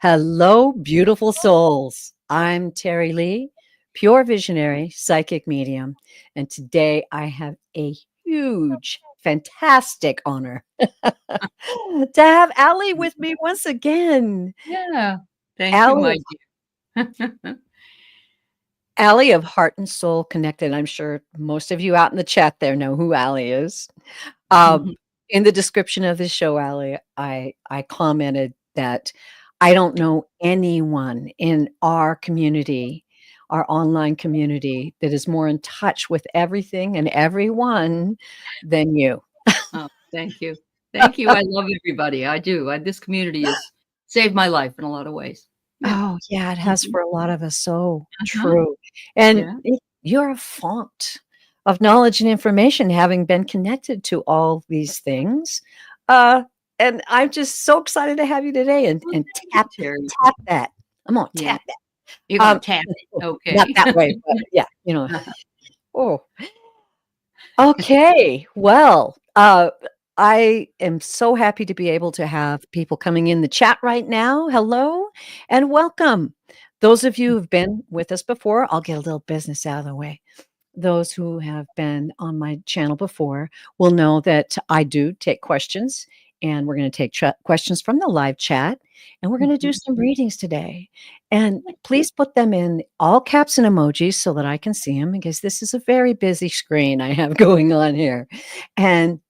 Hello, beautiful souls. I'm Teri Lee, pure visionary, psychic medium. And today I have a huge, fantastic honor to have Aley with me once again. Yeah. Thank you, Aley, my dear. Aley of Heart and Soul Connected. I'm sure most of you out in the chat there know who Aley is. Um, in the description of this show, Aley, I commented that I don't know anyone in our community, our online community, that is more in touch with everything and everyone than you. Oh, thank you. Thank you. I love everybody. I do. This community has saved my life in a lot of ways. Yeah. Oh, yeah, it has Mhm. for a lot of us. So Uh-huh. true. And Yeah. you're a font of knowledge and information, having been connected to all these things. Uh, and I'm just so excited to have you today Well, and thank you, tap Terry. tap that. I'm gonna Yeah. tap that. You're going Um, to tap it. not Okay. that way, but yeah, Oh, okay. Well, I am so happy to be able to have people coming in the chat right now. Hello and welcome. Those of you who've been with us before, I'll get a little business out of the way. Those who have been on my channel before will know that I do take questions, and we're going to take questions from the live chat, and we're going to do Mhm. some readings today. And please put them in all caps and emojis so that I can see them, because this is a very busy screen I have going on here. And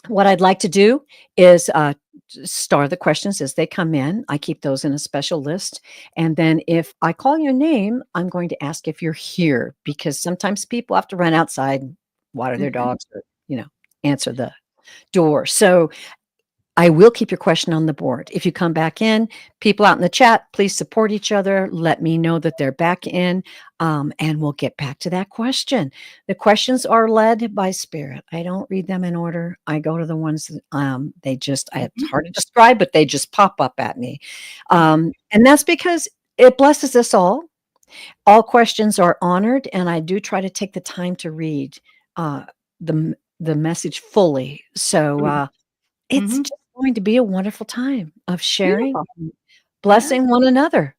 what I'd like to do is star the questions as they come in. I keep those in a special list. And then if I call your name, I'm going to ask if you're here, because sometimes people have to run outside and water their Mhm. dogs or, answer the door. So I will keep your question on the board. If you come back in, people out in the chat, please support each other. Let me know that they're back in, and we'll get back to that question. The questions are led by spirit. I don't read them in order. I go to the ones that it's Mhm. hard to describe, but they just pop up at me. Yeah. And that's because it blesses us all. All questions are honored, and I do try to take the time to read the message fully. So, Mm. it's Mhm. just going to be a wonderful time of sharing Beautiful. and Yeah. blessing one another.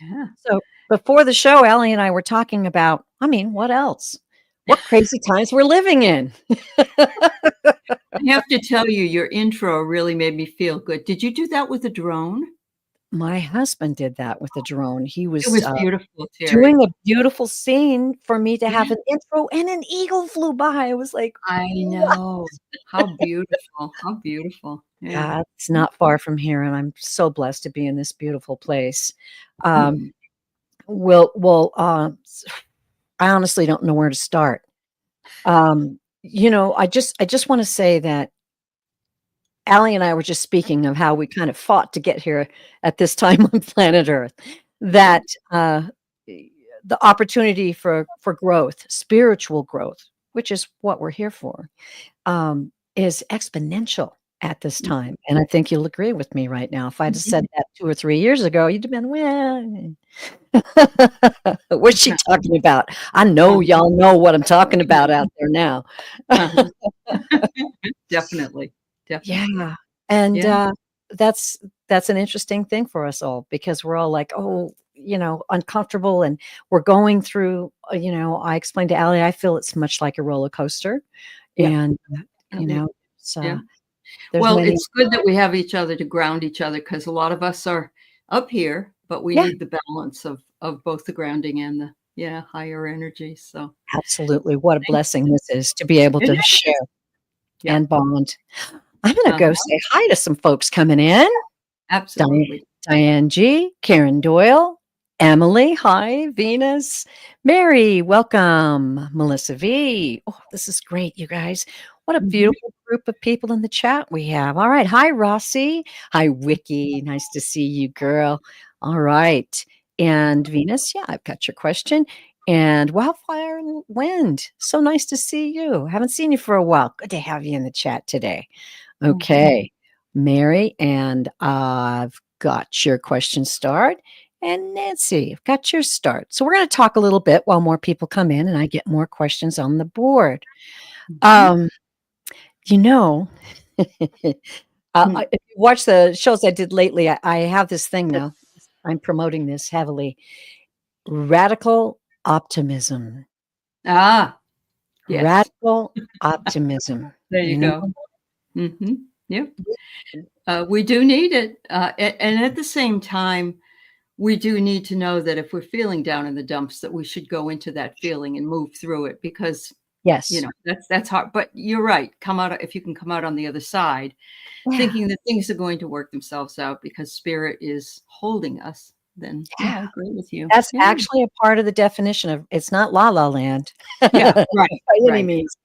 Yeah. So before the show, Aley and I were talking about, what else? What crazy times we're living in. I have to tell you, your intro really made me feel good. Did you do that with a drone? My husband did that with a drone. He It was was beautiful, Terry. doing a beautiful scene for me to have Yeah. an intro, and an eagle flew by. I was like, I "What?" know. How beautiful. How beautiful. Yeah. Yeah, it's not far from here, and I'm so blessed to be in this beautiful place. Um, Mhm. I honestly don't know where to start. I just want to say that Aley and I were just speaking of how we kind of fought to get here at this time on planet Earth. Yeah. That the opportunity for growth, spiritual growth, which is what we're here for, is exponential at this Mhm. time. And I think you'll agree with me right now. If I'd have Mhm. said that 2 or 3 years ago, you'd have been, "Well, what's she talking about?" I know Uh-huh. y'all know what I'm talking about out there now. Uh-huh. Definitely. Definitely. Yeah, and, Yeah. that's that's an interesting thing for us all, because we're all like, "Oh," uncomfortable, and we're going through, I explained to Allie, I feel it's much like a roller coaster, Yeah. and, you Definitely. know, it's, Yeah. there's Well, many. it's good that we have each other to ground each other because a lot of us are up here, but we Yeah, need the balance of both the grounding and the, yeah, higher energy. So absolutely, what a thank blessing this is to be able it to share is. Yeah. and bond. I'm gonna go Uh-huh. say hi to some folks coming in. Absolutely. Diane G, Karen Doyle, Emily, hi, Venus, Mary, welcome, Melissa V. Oh, this is great, you guys. What a Mhm. beautiful group of people in the chat we have. All right. Hi, Rossi. Hi, Vicky. Nice to see you, girl. All right. And Venus, yeah, I've got your question. And Wildfire Wind, so nice to see you. Haven't seen you for a while. Good to have you in the chat today. Mhm. Okay. Mary, and I've got your question start. And Nancy, I've got your start. So we're going to talk a little bit while more people come in and I get more questions on the board. Mhm. Um, you know, Mm. If you watch the shows I did lately, I have this thing now. I'm promoting this heavily. Radical optimism. Ah, yes. Radical optimism, There you you know? go. Yep. We do need it. And at the same time, we do need to know that if we're feeling down in the dumps, that we should go into that feeling and move through it because, Yes. that's hard. But you're right. If you can come out on the other side, Yeah, thinking that things are going to work themselves out because spirit is holding us, then yeah. yeah, I agree with you. That's Yeah. actually a part of the definition of it's not La La Land Yeah. Right. by any Right. means.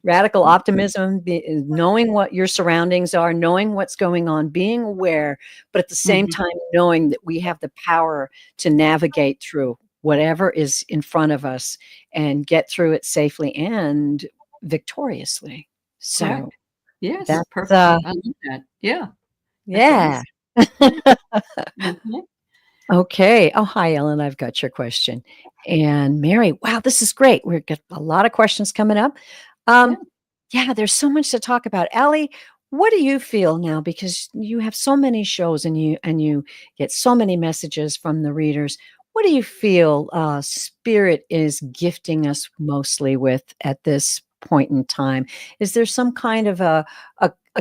Radical optimism, knowing what your surroundings are, knowing what's going on, being aware, but at the same Mhm. time, knowing that we have the power to navigate through whatever is in front of us and get through it safely and victoriously. So Correct. Yes. that's, Perfect. I love that. Yeah. That's yeah. awesome. Yeah. Mhm. Okay. Oh, hi, Ellen. I've got your question. And Mary, wow, this is great. We've got a lot of questions coming up. Yeah. Um, yeah, there's so much to talk about. Aley, what do you feel now? Because you have so many shows and you get so many messages from the readers. What do you feel spirit is gifting us mostly with at this point in time? Is there some kind of a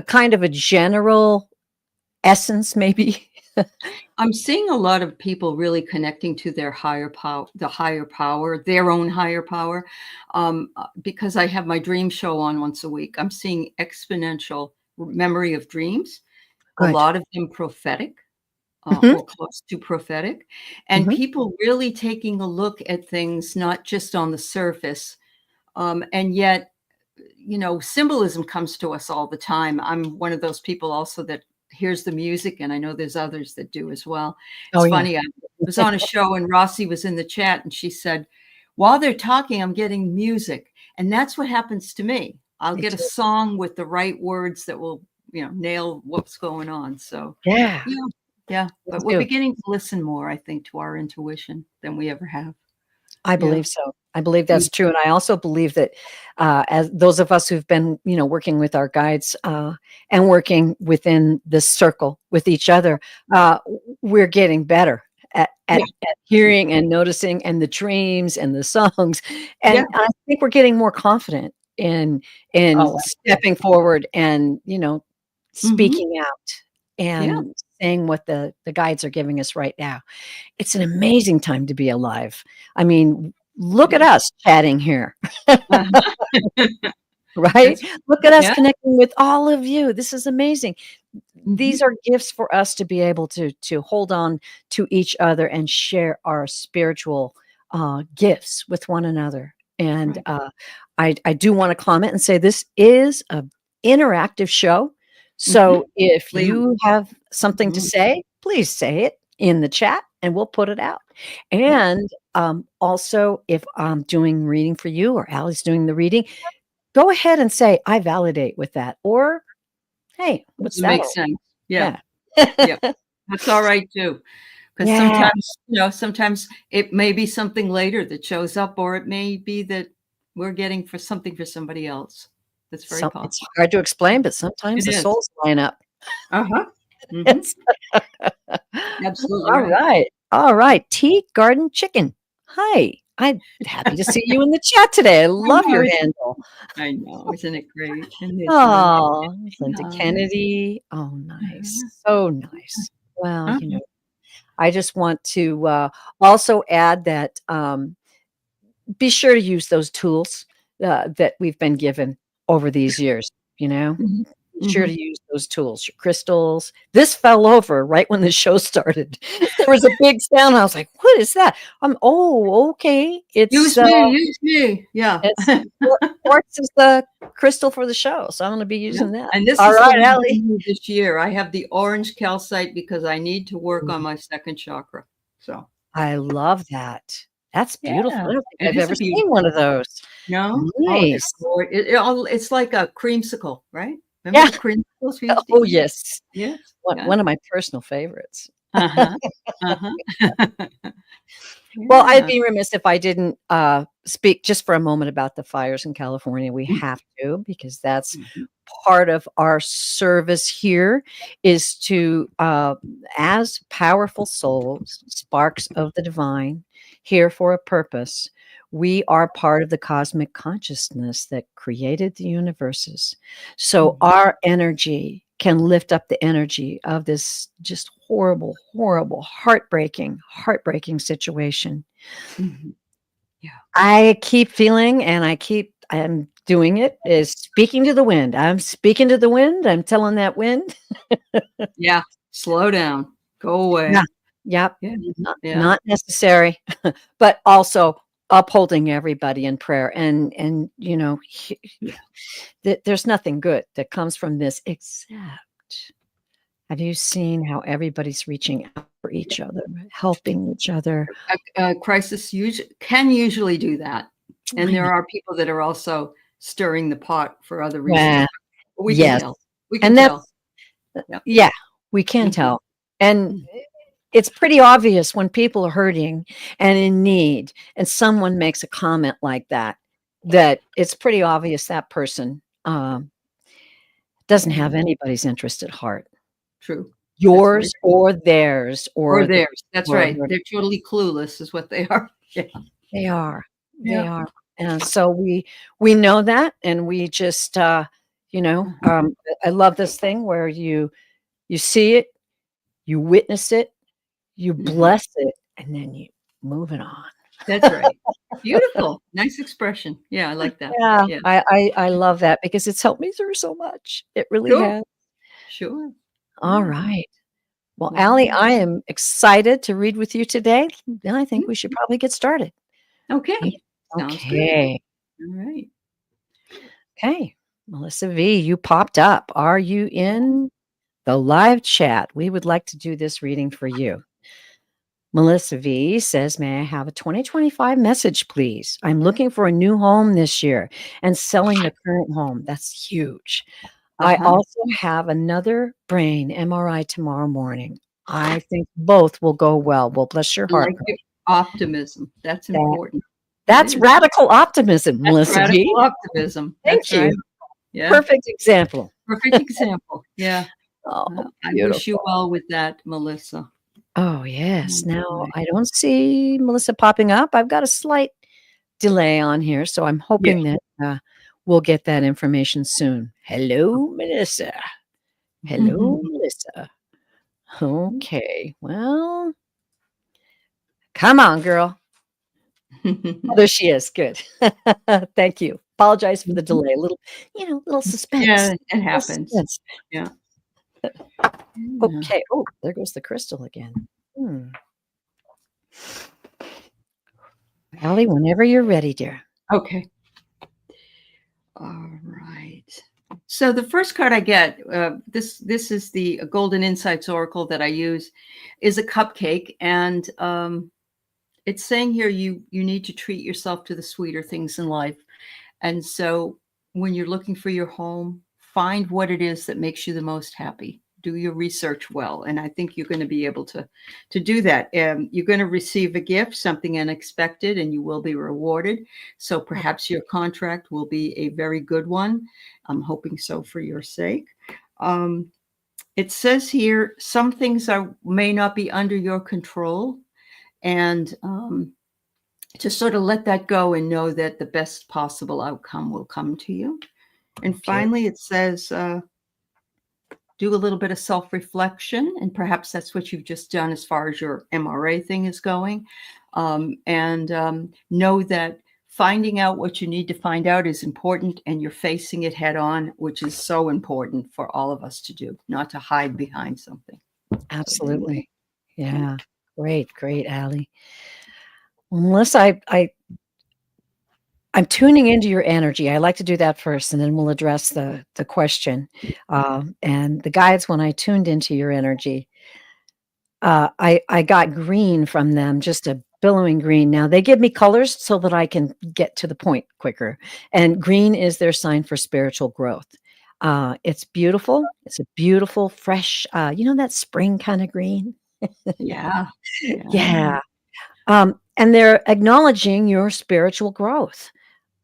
kind of a general essence, maybe? I'm seeing a lot of people really connecting to their higher power, their own higher power. Because I have my dream show on once a week, I'm seeing exponential memory of dreams, a Good. lot of them prophetic, Hmm. or close to prophetic, and Hmm. people really taking a look at things not just on the surface. And yet, symbolism comes to us all the time. I'm one of those people also that hears the music, and I know there's others that do as well. Oh, It's yeah. funny. I was on a show and Rossi was in the chat and she said, while they're talking, I'm getting music. And that's what happens to me. I'll Me get a too. song with the right words that will, nail what's going on. So, Yeah, yeah, yeah. me But we're too. beginning to listen more, I think, to our intuition than we ever have. I Yeah. believe so. I believe Mm. that's true, and I also believe that, as those of us who've been, working with our guides, and working within this circle with each other, we're getting better at Yeah. hearing and noticing and the dreams and the songs, Yeah. and I think we're getting more confident in Oh, stepping forward and, hmm. speaking out Yeah. and saying what the guides are giving us right now. It's an amazing time to be alive. I mean, It look at is. us chatting here, Uh-huh. right? That's Look at us yeah. connecting with all of you. This is amazing. These Mhm. are gifts for us to be able to hold on to each other and share our spiritual gifts with one another. And Right. I do want to comment and say this is a interactive show. Mhm. So if Please. you have something to Mhm. say, please say it in the chat and we'll put it out. Yeah. And also, if I'm doing reading for you or Allie's doing the reading, go ahead and say, I validate with that. Or, hey, what's Doesn't that make all? sense. Yeah. Yeah. Yeah. That's all right too. Because Yeah. sometimes it may be something later that shows up, or it may be that we're getting for something for somebody else. That's very So it's possible. hard to explain, but sometimes It the is. souls line up. Uh-huh. Mhm. It's Absolutely all right. right. All right. Tea Garden Chicken. Hi. I'm happy to see you in the chat today. I I love know, your isn't handle. I know, isn't it great? Isn't it Linda? Oh, Linda Yeah. Kennedy. Oh, nice. Uh-huh. So nice. Well, Uh-huh. I just want to also add that be sure to use those tools that we've been given over these years. You know, Mhm. be sure to Mhm. use those tools, your crystals. This fell over right when the show started. There was a big sound. I was like, "What is that?" Oh, okay. Use me, use me. Yeah. It's quartz is the crystal for the show, so I'm going to be Yeah, using that. and this All is the right, one for Allie. me this year. I have the orange calcite because I need to work on my second chakra. So, I love that. That's beautiful. yeah, I don't think it I've is ever a seen beautiful one of one. those. No? Oh, they're Nice. it's like a creamsicle, right? Remember Yeah. the creamsicles we used to Oh, eat? yes. Yes, One yeah. one of my personal favorites. Uh-huh, uh-huh. Well, I'd Yeah. be remiss if I didn't, speak just for a moment about the fires in California. We Mm, have to because that's mhm. part of our service here is to, as powerful souls, sparks of the divine, here for a purpose, we are part of the cosmic consciousness that created the universes. So Mhm. our energy can lift up the energy of this just horrible, horrible, heartbreaking situation. Mhm. Yeah. I keep feeling and I'm doing it, is speaking to the wind. I'm speaking to the wind. I'm telling that wind, Yeah. Slow down. Go yeah, away. yep, Yeah. Yeah. not necessary, but also upholding everybody in prayer. And Yeah. there's nothing good that comes from this except, have you seen how everybody's reaching out for each other, helping each other? A crisis can usually do that, and I know. there are people that are also stirring the pot for other reasons. Yeah, We can yes, tell. We can and tell. that's Yeah. yeah, we can Mhm. tell, and Mm. it's pretty obvious when people are hurting and in need, and someone makes a comment like that, that it's pretty obvious that person, doesn't have Mhm. anybody's interest at heart. True. That's very Yours true. or theirs Or or the theirs. That's or right. They're totally clueless is what they are. Yeah. they are, they Yeah. are, and so we know that, and we just, Mhm. I love this thing where you see it, you witness it, you Mhm. bless it, and then you moving on. That's right. Beautiful. Nice expression. Yeah, I like that. Yeah, Yeah. I love that because it's helped me through so much. It really Sure. has. Sure. All Yeah. right. Well, Allie, Well, I am excited to read with you today, and I think mm, we should probably get started. Yeah. okay. Sounds good. Okay. All right. Okay. Melissa V, you popped up. Are you in the live chat? We would like to do this reading for you. Melissa V says, may I have a 2025 message, please? I'm looking for a new home this year and selling the current home. That's huge. I Uh-huh. also have another brain MRI tomorrow morning. I think both will go well. Well, bless your I heart, like girl. your optimism. That's That important. It that's is. radical optimism, That's Melissa radical V. optimism. Thank That's right. you. Yeah. Perfect example. Perfect example. Yeah. Oh, I wish you beautiful. well with that, Melissa. Oh, yes. All Now right. I don't see Melissa popping up. I've got a slight delay on here, so I'm Yeah. hoping that, we'll get that information soon. Hello, Melissa. Hello, Melissa. Okay. Well, come on, girl. Oh, there she is. Good. Thank you. Apologize for the delay. A little suspense. Yeah, it Little happens. suspense. Yeah. Yeah. Okay. Oh, there goes the crystal again. Hmm. Allie, whenever you're ready, dear. Okay. All right. So the first card I get, this is the Golden Insights Oracle that I use, is a cupcake, and it's saying here you need to treat yourself to the sweeter things in life. And so when you're looking for your home, find what it is that makes you the most happy. Do your research well, and I think you're going to be able to do that. You're going to receive a gift, something unexpected, and you will be rewarded. So perhaps your contract will be a very good one. I'm hoping so for your sake. Um, it says here some things may not be under your control, and to sort of let that go and know that the best possible outcome will come to you. And Okay. finally, it says, do a little bit of self reflection. And perhaps that's what you've just done as far as your MRA thing is going. And know that finding out what you need to find out is important, and you're facing it head on, which is so important for all of us to do, not to hide behind something. So there you go. Absolutely. Yeah. Yeah. Great, great, Allie. Well, Melissa, I'm tuning into your energy. I like to do that first, and then we'll address the question. And the guides, when I tuned into your energy, I got green from them, just a billowing green. Now they give me colors so that I can get to the point quicker. And green is their sign for spiritual growth. It's beautiful. It's a beautiful, fresh, that spring kind of green. Yeah. Yeah. Yeah. And they're acknowledging your spiritual growth.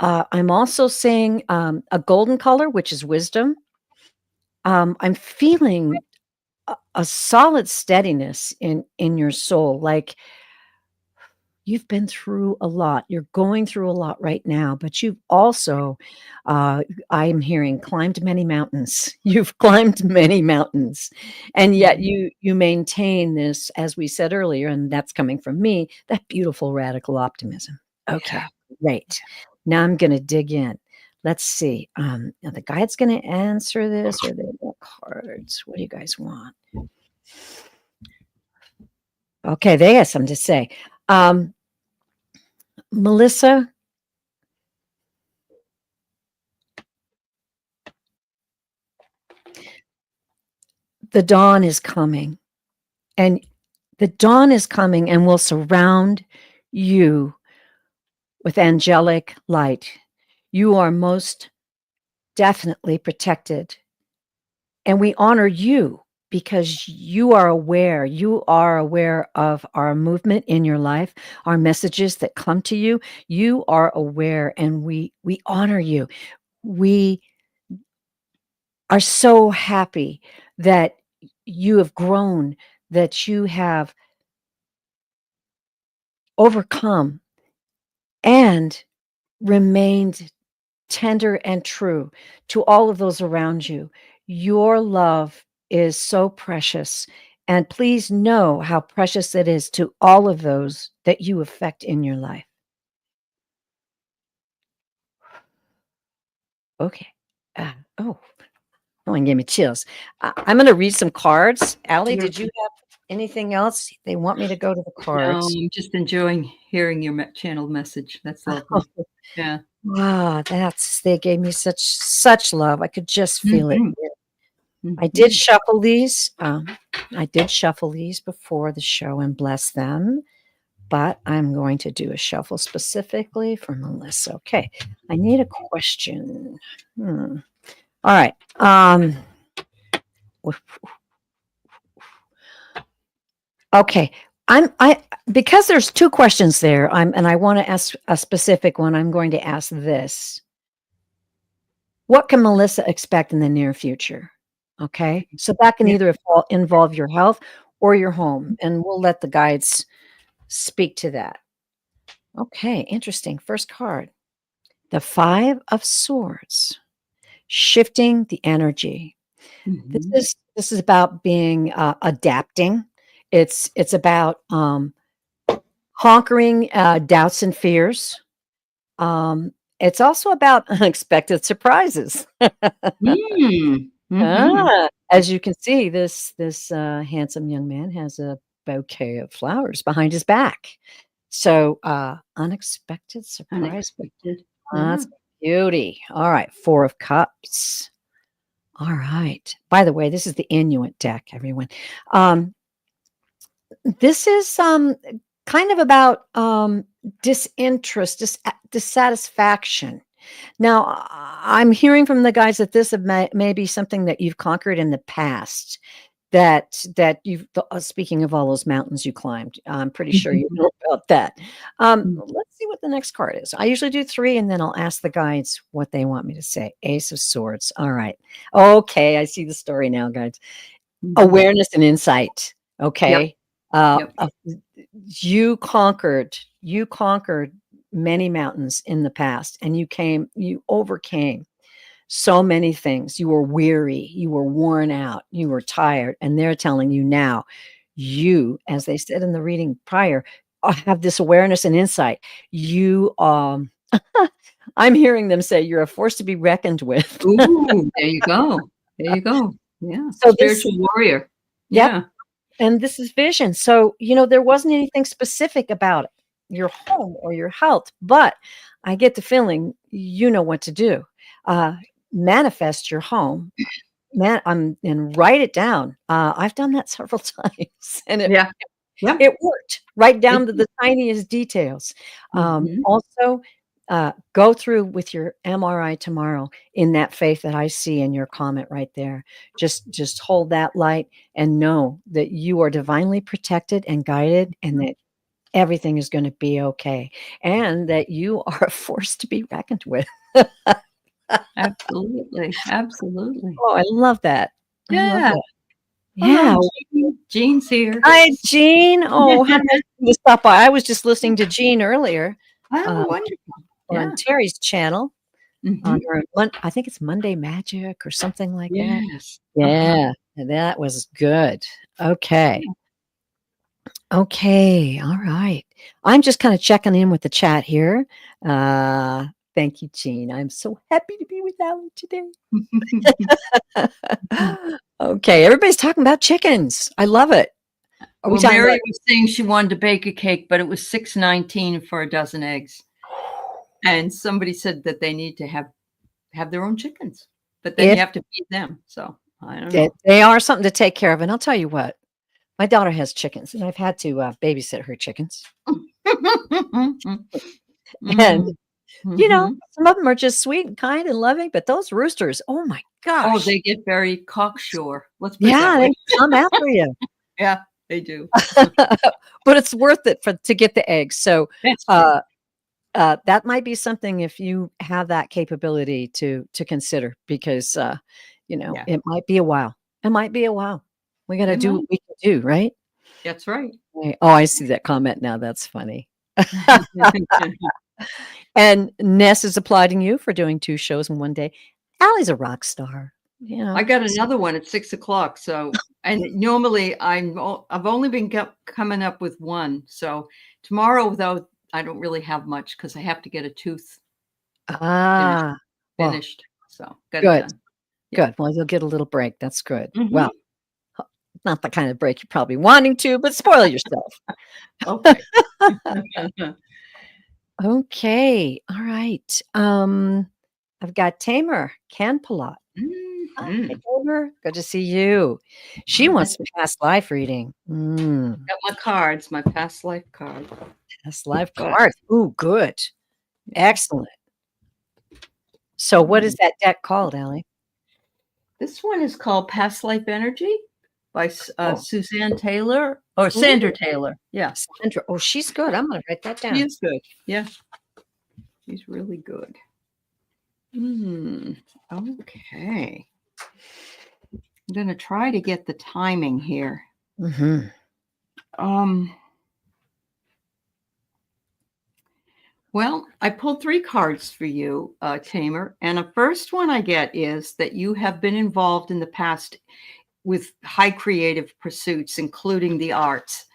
I'm also seeing a golden color, which is wisdom. I'm feeling a solid steadiness in your soul, like you've been through a lot. You're going through a lot right now, but you've also, I'm hearing, climbed many mountains. You've climbed many mountains, and yet Mhm. you maintain this, as we said earlier, and that's coming from me, that beautiful radical optimism. Yeah. Okay, great. Now I'm gonna dig in. Let's see. Are the guide's gonna answer this, or they want cards? What do you guys want? Okay, they have something to say. Um, Melissa, the dawn is coming, and the dawn is coming and will surround you with angelic light. You are most definitely protected, and we honor you because you are aware. You are aware of our movement in your life, our messages that come to you. You are aware, and we honor you. We are so happy that you have grown, that you have overcome and remained tender and true to all of those around you. Your love is so precious. And please know how precious it is to all of those that you affect in your life. Okay. Oh, one gave me chills. I'm going to read some cards. Aley, You're did you have anything else? They want me to go to the No, cards. I'm just enjoying hearing your channeled message. That's lovely. Yeah. Wow, they gave me such love. I could just feel it. Mhm. I did Mhm. shuffle these. I did shuffle these before the show and bless them, but I'm going to do a shuffle specifically for Melissa. Okay, I need a question. All right. Okay. I because there's two questions there. And I want to ask a specific one. I'm going to ask this. What can Melissa expect in the near future? Okay. So that can Yeah. either involve your health or your home, and we'll let the guides speak to that. Okay, interesting. First card, the Five of Swords, shifting the energy. Mhm. This is about being adapting. It's about conquering doubts and fears. It's also about unexpected surprises. Mm. Mhm. As you can see, this handsome young man has a bouquet of flowers behind his back. So, unexpected surprise, Unexpected. Yeah. lots of beauty. All right, 4 of Cups. All right. By the way, this is the Inuit deck, everyone. Um, this is, kind of about, disinterest, dissatisfaction. Now, I'm hearing from the guys that this may be something that you've conquered in the past. That you've speaking of all those mountains you climbed, I'm pretty sure you know about that. Let's see what the next card is. I usually do 3, and then I'll ask the guides what they want me to say. Ace of Swords. All right. Okay, I see the story now, guys. Mhm. Awareness and insight. Yep. Okay. Yep. You conquered many mountains in the past, and you overcame so many things. You were weary, you were worn out, you were tired, and they're telling you now, you, as they said in the reading prior, have this awareness and insight. You, I'm hearing them say you're a force to be reckoned with. Ooh, there you go. There you go. Yeah. So this, Spiritual warrior. yep, Yeah. and this is vision. So, there wasn't anything specific about it, your home or your health, but I get the feeling you know what to do. Uh, Manifest your home. Man, and write it down. I've done that several times, and it Yeah. Yep. it worked right It down to the tiniest details. Mhm. Also, go through with your MRI tomorrow in that faith that I see in your comment right there. Just hold that light and know that you are divinely protected and guided, and that everything is gonna be okay, and that you are a force to be reckoned with. Absolutely. Absolutely. Oh, I love that. I love Yeah. it. Hello, Yeah. Jean. Jean's here. Hi, Jean. Oh, how nice to stop by. I was just listening to Jean earlier, Oh, um, wonderful. on Yeah. Teri's channel on Mhm. her I think it's Monday Magic or something like that. Yes. Uh-huh. Yeah, and that was good. Okay. Yeah. Okay, all right. I'm just kinda checking in with the chat here. Thank you, Jean. I'm so happy to be with Aley today. Okay, everybody's talking about chickens. I love it. Are we Well, talking about Mary was saying she wanted to bake a cake, but it was 6.19 for a dozen eggs. And somebody said that they need to have their own chickens, but then you if have to feed them. So I don't they know. they are something to take care of, and I'll tell you what, my daughter has chickens, and I've had to, babysit her chickens, and, Mm, mhm. some of them are just sweet and kind and loving, but those roosters, oh my Oh, gosh. they get very cocksure. Let's put it that Yeah, way. they come after you. Yeah, they do. But it's worth it to get the eggs, so, That's true. uh that might be something if you have that capability to consider because, Yeah, it might be a while. It might be a while. We gotta it do what might. we can do, right? That's right. Right. Oh, I see that comment now, that's funny. And Ness is applauding you for doing 2 shows in one day. Allie's a rock star, I got s another one at 6 o'clock. So, and normally I've only been coming up with one. So tomorrow, though, I don't really have much because I have to get a tooth finished. Ah, well, Finished. So got it good, done. Yeah. good. Well, you'll get a little break, that's good. Well, Hmm. not the kind of break you're probably wanting to, but spoil yourself. Okay. Okay, all right. I've got Tamer Canpalot. Hi, Mhm. Tamer. Good to see you. She wants some past life reading. Got my cards, my past life card. Past life Good. cards. Ooh, good. Yeah. Excellent. So what is Mm. that deck called, Allie? This one is called Past Life Energy by Oh, Suzanne Taylor or Sandra ooh, Taylor. Yeah, Sandra. Oh, she's good. I'm gonna write that she down. is good. Yeah, she's really good. Hmm. Okay. I'm gonna try to get the timing here. Mhm. Um. Well, I pulled three cards for you, Tamer, and the first one I get is that you have been involved in the past with high creative pursuits, including the arts.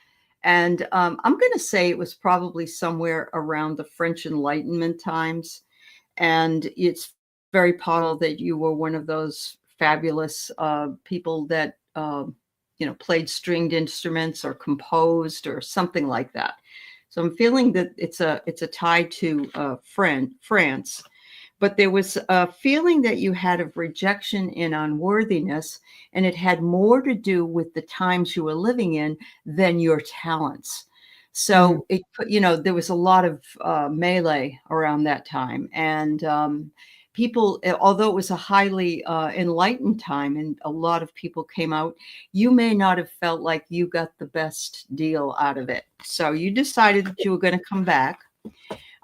And I'm going to say it was probably somewhere around the French Enlightenment times. And it's very possible that you were one of those fabulous people that, played stringed instruments or composed or something like that. So I'm feeling that it's a tie to France, but there was a feeling that you had of rejection and unworthiness, and it had more to do with the times you were living in than your talents. Mhm. So there was a lot of melee around that time, and people, although it was a highly enlightened time, and a lot of people came out, you may not have felt like you got the best deal out of it. So you decided that you were going to come back.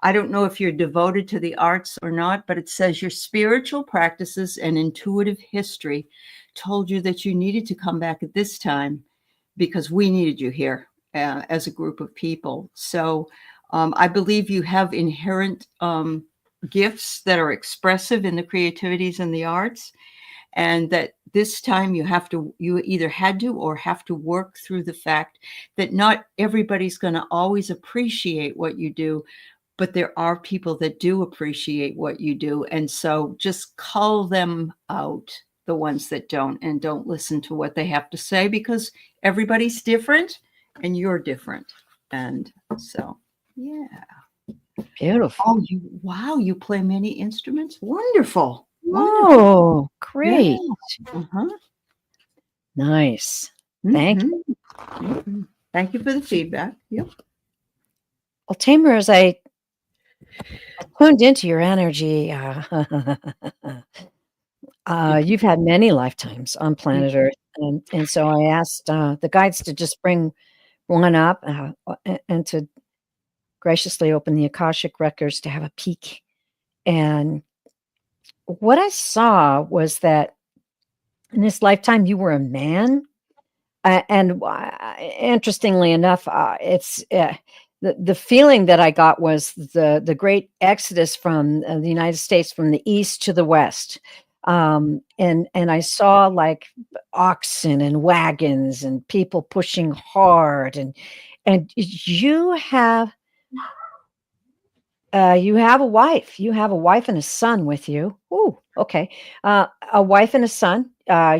I don't know if you're devoted to the arts or not, but it says your spiritual practices and intuitive history told you that you needed to come back at this time because we needed you here as a group of people. So I believe you have inherent gifts that are expressive in the creativities and the arts, and that this time you either had to or have to work through the fact that not everybody's going to always appreciate what you do, but there are people that do appreciate what you do. And so just call them out, the ones that don't, and don't listen to what they have to say, because everybody's different and you're different. And so, yeah. Beautiful. Oh, wow, you play many instruments? Wonderful. Wonderful. Oh, Yeah. great. Uh-huh. Nice. Thank you. Mhm. Mhm. Thank you for the feedback. Yep. Well, Tamer, as I tuned into your energy, you've had many lifetimes on planet Earth, and so I asked the guides to just bring one up and to graciously open the Akashic Records to have a peek. And what I saw was that in this lifetime, you were a man. And interestingly enough, it's the feeling that I got was the great exodus from the United States from the east to the west, and I saw like oxen and wagons and people pushing hard, and you have a wife. You have a wife and a son with you. Ooh, okay. A wife and a son.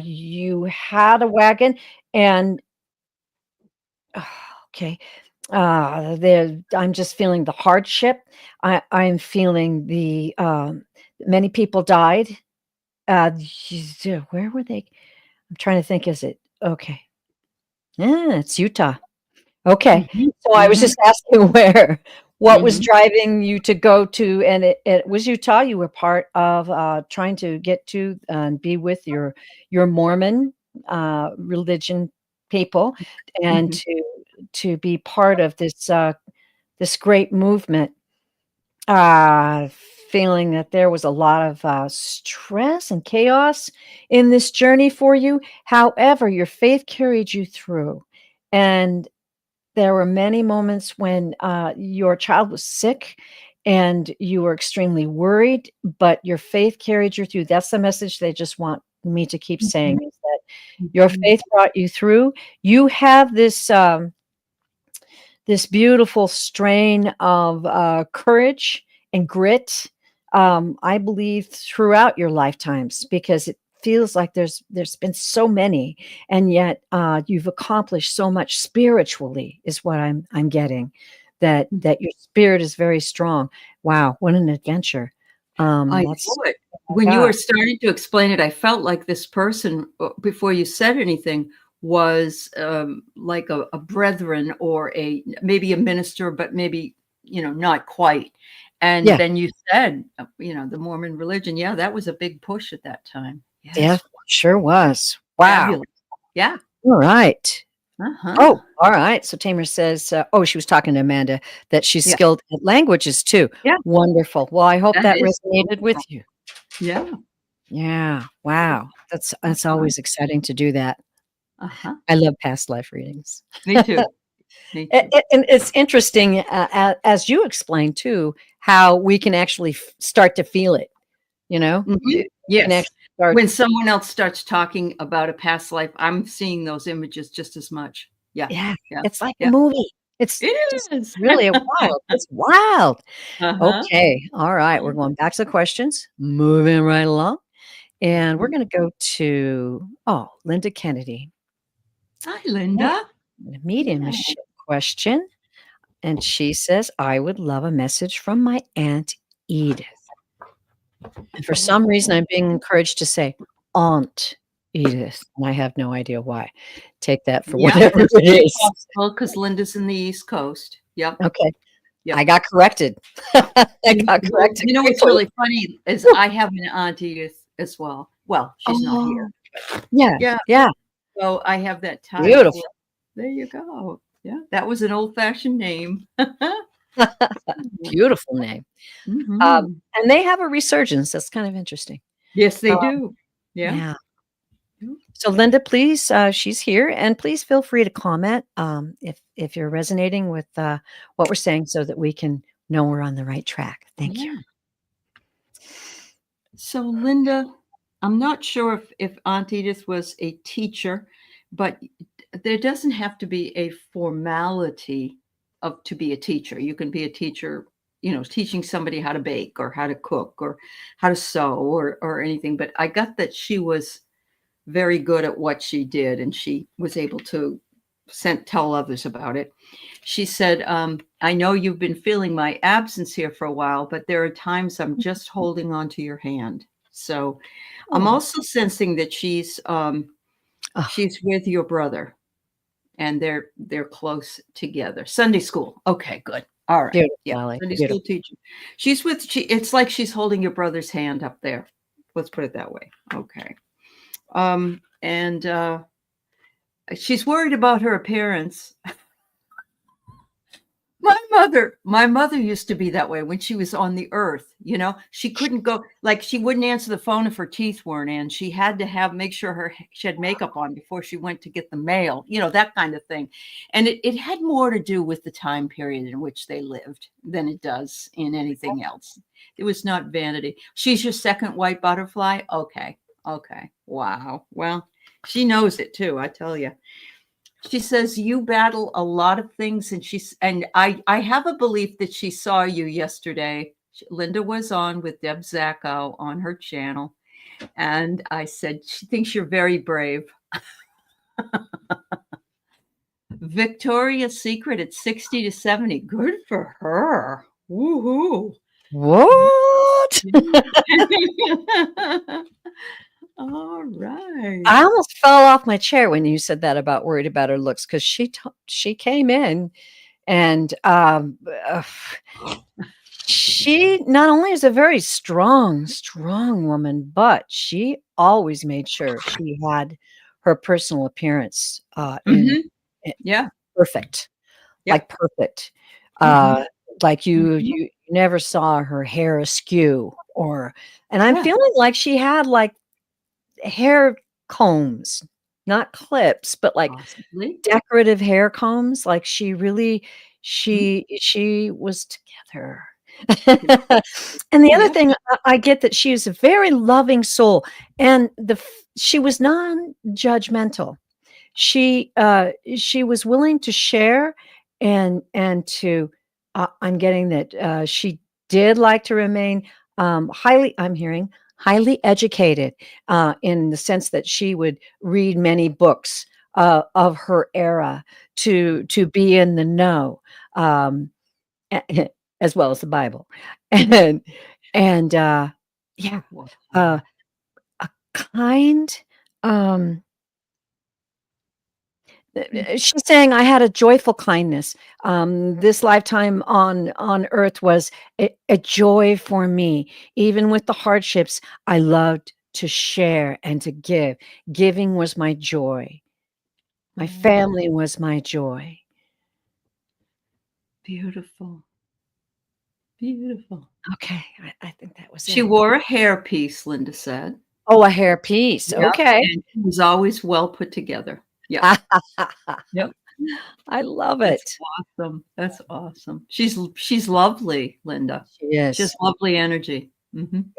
You had a wagon, and okay. I'm just feeling the hardship. I'm feeling the many people died. Where were they? I'm trying to think. Is it okay? Yeah, it's Utah. Okay. Mhm, So I was mhm, just asking what was mhm, driving you to go to, and it was Utah. You were part of trying to get to and be with your Mormon religion people, and mhm. to be part of this great movement. Feeling that there was a lot of stress and chaos in this journey for you. However, your faith carried you through, and there were many moments when, your child was sick and you were extremely worried, but your faith carried you through. That's the message they just want me to keep saying, Mhm, is that your mhm. faith brought you through. You have this beautiful strain of, courage and grit, I believe throughout your lifetimes, because it feels like there's been so many, and yet, you've accomplished so much spiritually is what I'm getting, that your spirit is very strong. Wow, what an adventure. I That's know it. oh When my you god. were starting to explain it, I felt like this person, before you said anything, was, like a brethren or a maybe a minister, but maybe, not quite. And Yeah, then you said, the Mormon religion. Yeah, that was a big push at that time. yeah, Yes, sure was. Wow. fabulous. Yeah. Alright. Uh-huh. Oh, alright. So Tamer says, oh, she was talking to Amanda, that she's Yeah. skilled at languages too. Yeah, Wonderful. Well, I hope that that is resonated with wonderful. you. Yeah. Yeah. Wow. That's Uh-huh. always exciting to do that. Uh-huh. I love past life readings. Me too. Me too. And it's interesting, as you explained too, how we can actually start to feel it, you know? Mhm. We can Yes. actually start. When someone else starts talking about a past life, I'm seeing those images just as much. Yeah. Yeah, Yeah. it's like a Yeah. movie. It's It just is. really wild. It's wild. Uh-huh. Okay. All right. We're going back to the questions, moving right along. And we're Mhm. gonna go to, oh, Linda Kennedy. Hi, Hey, Linda. a Yeah. mediumship question, and she says, "I would love a message from my Aunt Edith." And for some reason, I'm being encouraged to say Aunt Edith, and I have no idea why. Take that for Yeah, whatever that's it very is. possible because Linda's in the East Coast. Yep. Okay, I Yep. got corrected. I got Well, corrected you know what's quickly. really funny is I have an Aunt Edith as well. Well, she's not here. Oh, yeah, Yeah. yeah, So I have that tie. Yeah. beautiful. There you go. Yeah. That was an old-fashioned name. Beautiful name. Mhm. And they have a resurgence, that's kind of interesting. Yes, they Um, do. Yeah. yeah. So Linda, please, she's here, and please feel free to comment, if you're resonating with, what we're saying, so that we can know we're on the right track. Thank you. Yeah. So, Linda, I'm not sure if Aunt Edith was a teacher, but there doesn't have to be a formality of to be a teacher. You can be a teacher, teaching somebody how to bake or how to cook or how to sew or anything. But I got that she was very good at what she did, and she was able to tell others about it. She said, I know you've been feeling my absence here for a while, but there are times I'm just holding on to your hand. So I'm Oh, also sensing that oh, she's with your brother and they're close together. Sunday school. Okay, good. All right. beautiful, Yeah. Aley, Sunday school beautiful. teacher. It's like she's holding your brother's hand up there. Let's put it that way. Okay. And she's worried about her appearance. My mother used to be that way when she was on the earth. You know, she couldn't go, like, she wouldn't answer the phone if her teeth weren't in. She had to make sure she had makeup on before she went to get the mail, you know, that kind of thing. And it had more to do with the time period in which they lived than it does in anything else. It was not vanity. She's your second white butterfly. Okay. Wow. Well, she knows it too, I tell you. She says you battle a lot of things, and I have a belief that she saw you yesterday. Linda was on with Deb Zacco on her channel, and I said she thinks you're very brave. Victoria's Secret at 60 to 70. Good for her. Woohoo. What? All right. I almost fell off my chair when you said that about worried about her looks, because she came in and she not only is a very strong woman, but she always made sure she had her personal appearance in Yeah. perfect. Yep. Like perfect. Like you never saw her hair askew, and I'm feeling like she had like hair combs, not clips, but like Possibly. decorative hair combs. Like she was together. And the other thing, I get that she's a very loving soul, and she was non-judgmental. She was willing to share, and to I'm getting that she did like to remain highly educated, in the sense that she would read many books of her era to be in the know, as well as the Bible, and yeah, a kind. She's saying, I had a joyful kindness. This lifetime on earth was a joy for me. Even with the hardships, I loved to share and to give. Giving was my joy. My family was my joy. Beautiful. Beautiful. Okay, I think that was She it. wore a hairpiece, Linda said. Oh, a hairpiece. Yep, Okay. and she was always well put together. Yeah. Yep. I love it. That's awesome. That's awesome. She's lovely, Linda. She is. She has lovely energy.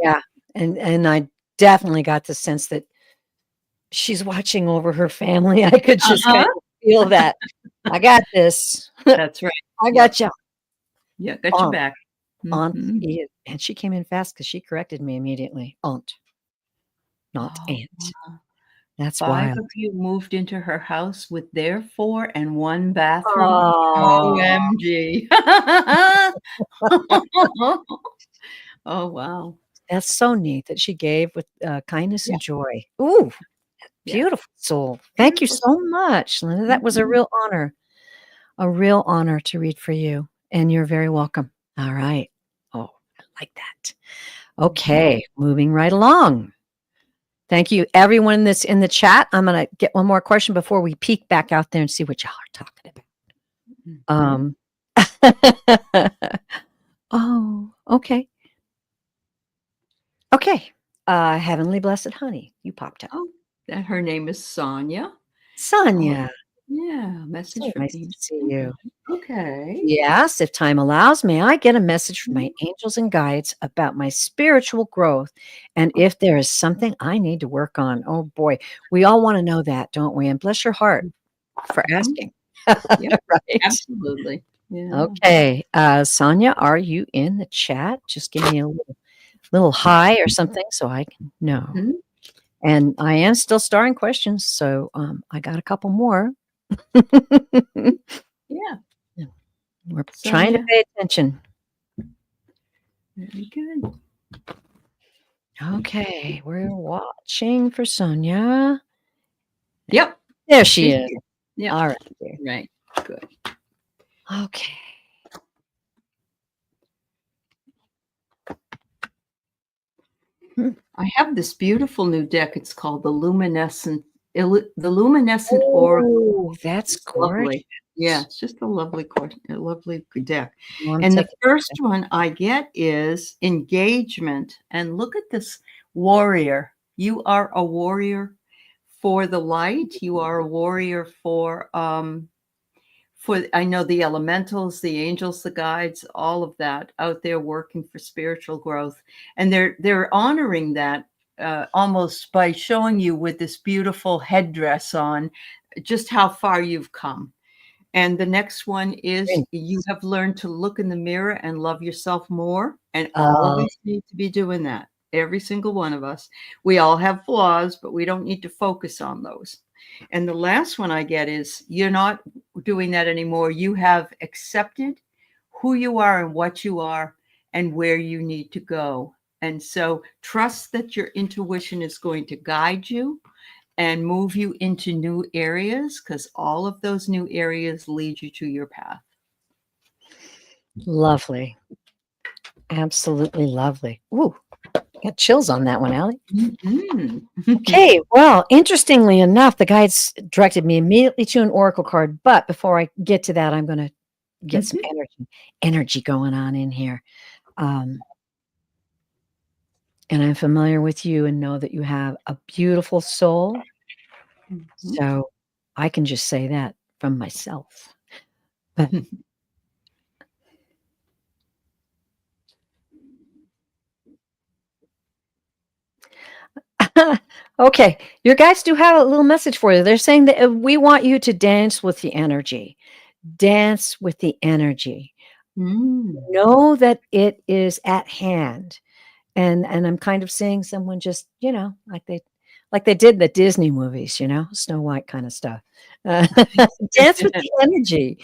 Yeah, and I definitely got the sense that she's watching over her family. I could just kind of feel that. I got this. That's right. I got you. Yeah, got your back. Aunt, and she came in fast because she corrected me immediately. Aunt, not aunt. Wow. That's 5 wild. of you moved into her house with their 4 and 1 bathroom. Oh. OMG. Oh, wow. That's so neat that she gave with kindness and joy. Ooh, beautiful soul. Thank you so much, Linda. That was a real honor to read for you. And you're very welcome. All right. Oh, I like that. Okay, moving right along. Thank you, everyone that's in the chat. I'm going to get one more question before we peek back out there and see what y'all are talking about. Oh, okay. Okay. Heavenly Blessed Honey, you popped up. Oh, that her name is Sonia. Sonia. Yeah, message So from nice to see you. Okay. Yes, if time allows, may I get a message from my angels and guides about my spiritual growth, and if there is something I need to work on? Oh boy, we all want to know that, don't we? And bless your heart for asking. Yeah, right? Absolutely. Yeah. Okay, Sonia, are you in the chat? Just give me a little hi or something so I can know. And I am still starring questions, so I got a couple more. Yeah. We're trying to pay attention. Very good. Okay, we're watching for Sonia. Yep. There she is. Yeah. All right. Right. Good. Okay. I have this beautiful new deck. It's called the Luminescent Oracle. Oh, that's gorgeous. Yeah, it's just a lovely a lovely deck. Well, I'm And the taking first one I get is engagement. And look at this warrior. You are a warrior for the light. You are a warrior for I know the elementals, the angels, the guides, all of that out there working for spiritual growth. And they're honoring that almost by showing you with this beautiful headdress on just how far you've come. And the next one is you have learned to look in the mirror and love yourself more. And all of Oh, us need to be doing that. Every single one of us. We all have flaws, but we don't need to focus on those. And the last one I get is you're not doing that anymore. You have accepted who you are and what you are and where you need to go. And so trust that your intuition is going to guide you and move you into new areas because all of those new areas lead you to your path. lovely. Absolutely lovely. Ooh, got chills on that one, Aley. Mhm. Okay, well, interestingly enough, the guides directed me immediately to an oracle card, but before I get to that, I'm gonna get some Mhm. energy going on in here. Um, and I'm familiar with you and know that you have a beautiful soul. Mhm. So I can just say that from myself. But okay, your guys do have a little message for you. They're saying that we want you to dance with the energy. Dance with the energy. Mm. Know that it is at hand. And I'm kind of seeing someone just, like they did the Disney movies, Snow White kind of stuff. Uh, dance with the energy.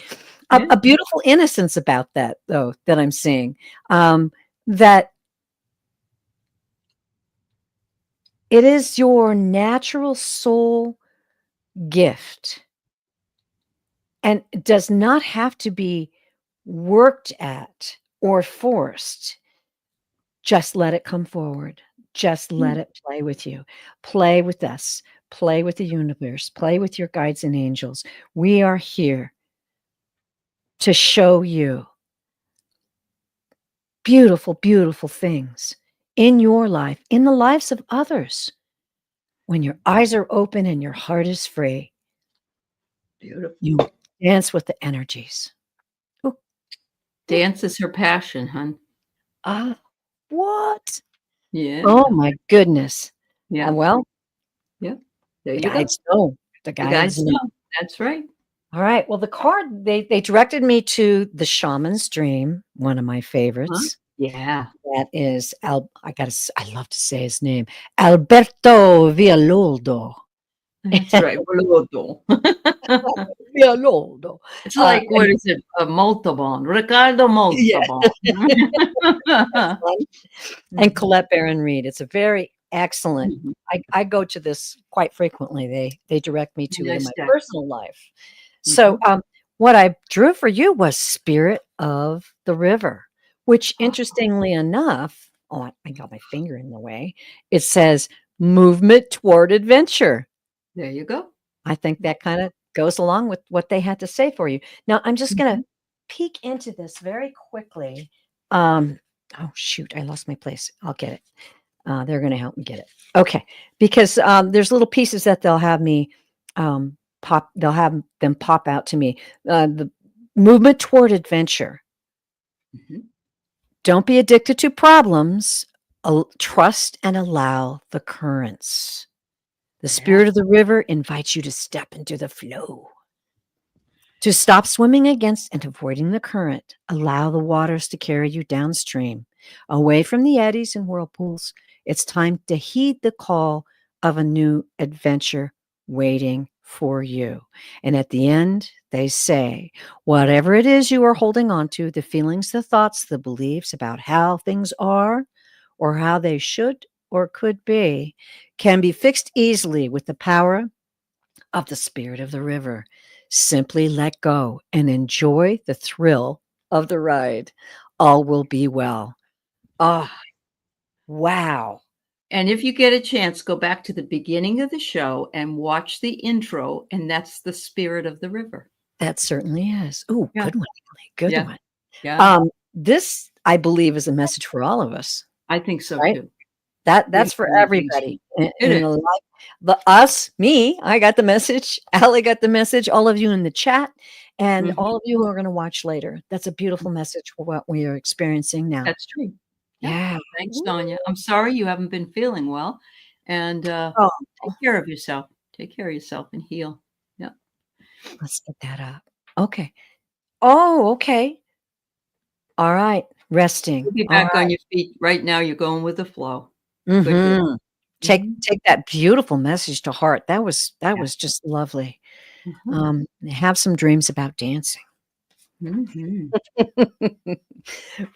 Yeah. A beautiful innocence about that, though, that I'm seeing. That it is your natural soul gift and it does not have to be worked at or forced. Just let it come forward. Just let Mm. it play with you. Play with us. Play with the universe. Play with your guides and angels. We are here to show you beautiful, beautiful things in your life, in the lives of others. When your eyes are open and your heart is free, Beautiful. you dance with the energies. Ooh, ooh, Dance is her passion, hon. ah, what? Yeah. Oh my goodness. Yeah. Well, Yeah. There the you go. guides know. The The guides guys know. know. That's right. All right. Well, the card they directed me to the Shaman's Dream, one of my Huh? favorites. Yeah. That is I love to say his name, Alberto Villaloldo. That's right. Boludo. Villaloldo. It's like, And what is it? Montalban. Ricardo yeah, Montalban. that's fun. And Mhm. Colette Baron Reed. It's a very excellent. Mhm. I go to this quite frequently. They direct me to it in Nice my deck. personal life. So, Mhm. what I drew for you was Spirit of the River, which interestingly enough, oh, I got my finger in the way. It says movement toward adventure. There you go. I think that kind of goes along with what they had to say for you. Now, I'm just going to Mhm. peek into this very quickly. Um, oh, shoot, I lost my place. I'll get it. They're going to help me get it. Okay, because there's little pieces that they'll have me pop. They'll have them pop out to me. The movement toward adventure. Mhm. Don't be addicted to problems. Trust and allow the currents. The Yeah. spirit of the river invites you to step into the flow. To stop swimming against and avoiding the current, allow the waters to carry you downstream, away from the eddies and whirlpools. It's time to heed the call of a new adventure waiting for you. And at the end, they say, whatever it is you are holding on to, the feelings, the thoughts, the beliefs about how things are or how they should or could be, can be fixed easily with the power of the spirit of the river. Simply let go and enjoy the thrill of the ride. All will be well. Oh, wow. And if you get a chance, go back to the beginning of the show and watch the intro, and that's the spirit of the river. That certainly is. Ooh, Yeah. good one, Aley, good Yeah. one. Yeah. This, I believe, is a message for all of us, I think so right? too. That's for Beautiful everybody meditation. It in is. the life me, I got the message, Aley got the message, all of you in the chat, and Mhm. all of you who are gonna watch later. That's a beautiful message for what we are experiencing now. That's true. Yeah. Yeah. Thanks, Woo. Sonia. I'm sorry you haven't been feeling well, and, Oh, take care of yourself. Take care of yourself and heal. Yeah. let's get that up. Okay. Oh, okay. Alright, resting. You'll be back Alright. on your feet. Right now, you're going with the flow. Good, good. Mhm. Mhm. Take that beautiful message to heart. That Yeah. was just lovely. Mhm. Have some dreams about dancing. Mhm.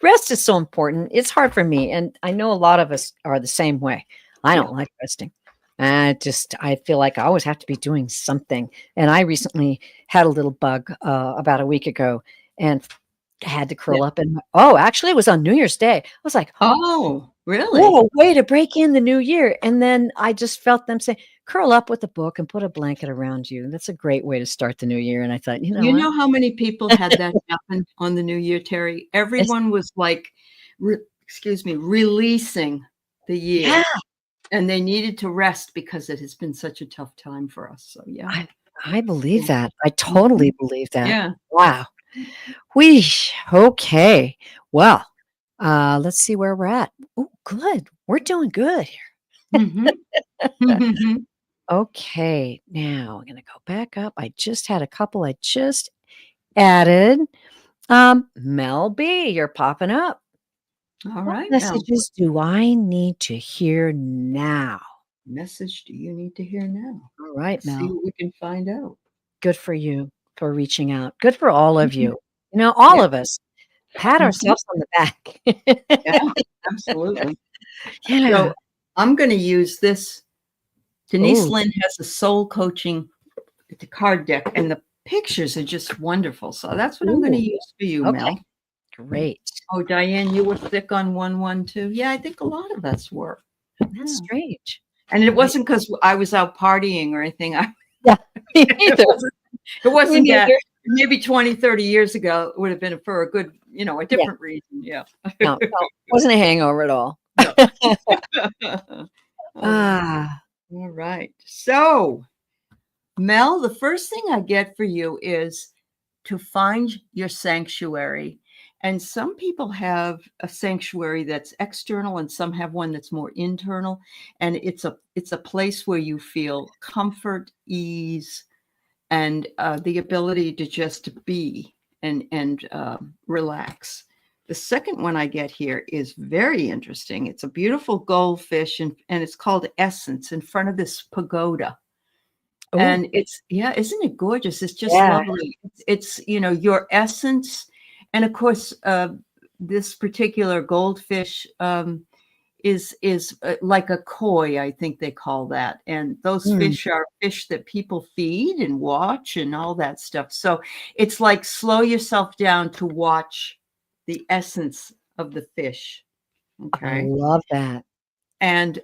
Rest is so important. It's hard for me, and I know a lot of us are the same way. I Yeah. don't like resting. I feel like I always have to be doing something. And I recently had a little bug about a week ago and had to Yeah. curl up and oh, actually it was on New Year's Day. I was like, Oh, really? whoa, way to break in the new year. And then I just felt them say, curl up with a book and put a blanket around you. That's a great way to start the new year. And I thought, you know You what? know how many people had that happen on the New Year, Terry? It's, Everyone was like, excuse me, releasing the yeah, year, and they needed to rest because it has been such a tough time for us. So, yeah. I, I believe Yeah. that. I Mhm. totally believe that. Yeah. Wow. Wheesh. Okay. Well, let's see where we're at. Oh, good. We're doing good Mhm. here. Mhm. Okay. Now I'm going to go back up. I just had a couple I just added. Mel B, you're popping up. All What right, Mel. messages do I need to hear now? Message do you need to hear now? All right, Let's see Mel. what we can find out. Good for you for reaching out. Good for all of Mhm. you. All Yeah. of us. Pat Mhm. ourselves on the back. Yeah, absolutely. Yeah. So, I'm gonna use this. Denise Oh, Lynn has a soul coaching card deck, and the pictures are just wonderful. So that's what I'm gonna ooh, use for you, okay. Mel. Great. Oh, Diane, you were thick on 112. Yeah, I think a lot of us were. That's Yeah. strange. And it I wasn't because I was out partying or anything. yeah, me It neither. wasn't Me that. neither. Maybe 20, 30 years ago, it would have been for a good, a Yeah. different reason. Yeah. No, no, wasn't a hangover at all. No. Oh, Ah. all right. So, Mel, the first thing I get for you is to find your sanctuary. And some people have a sanctuary that's external and some have one that's more internal. And it's a place where you feel comfort, ease, and the ability to just be and relax. The second one I get here is very interesting. It's a beautiful goldfish and it's called Essence in front of this pagoda. Oh, And it's yeah, isn't it gorgeous? It's just yeah. lovely. It's your essence. And of course, this particular goldfish is like a koi, I think they call that. And those Mm. fish are fish that people feed and watch and all that stuff. So it's like slow yourself down to watch the essence of the fish. I Okay. love that. And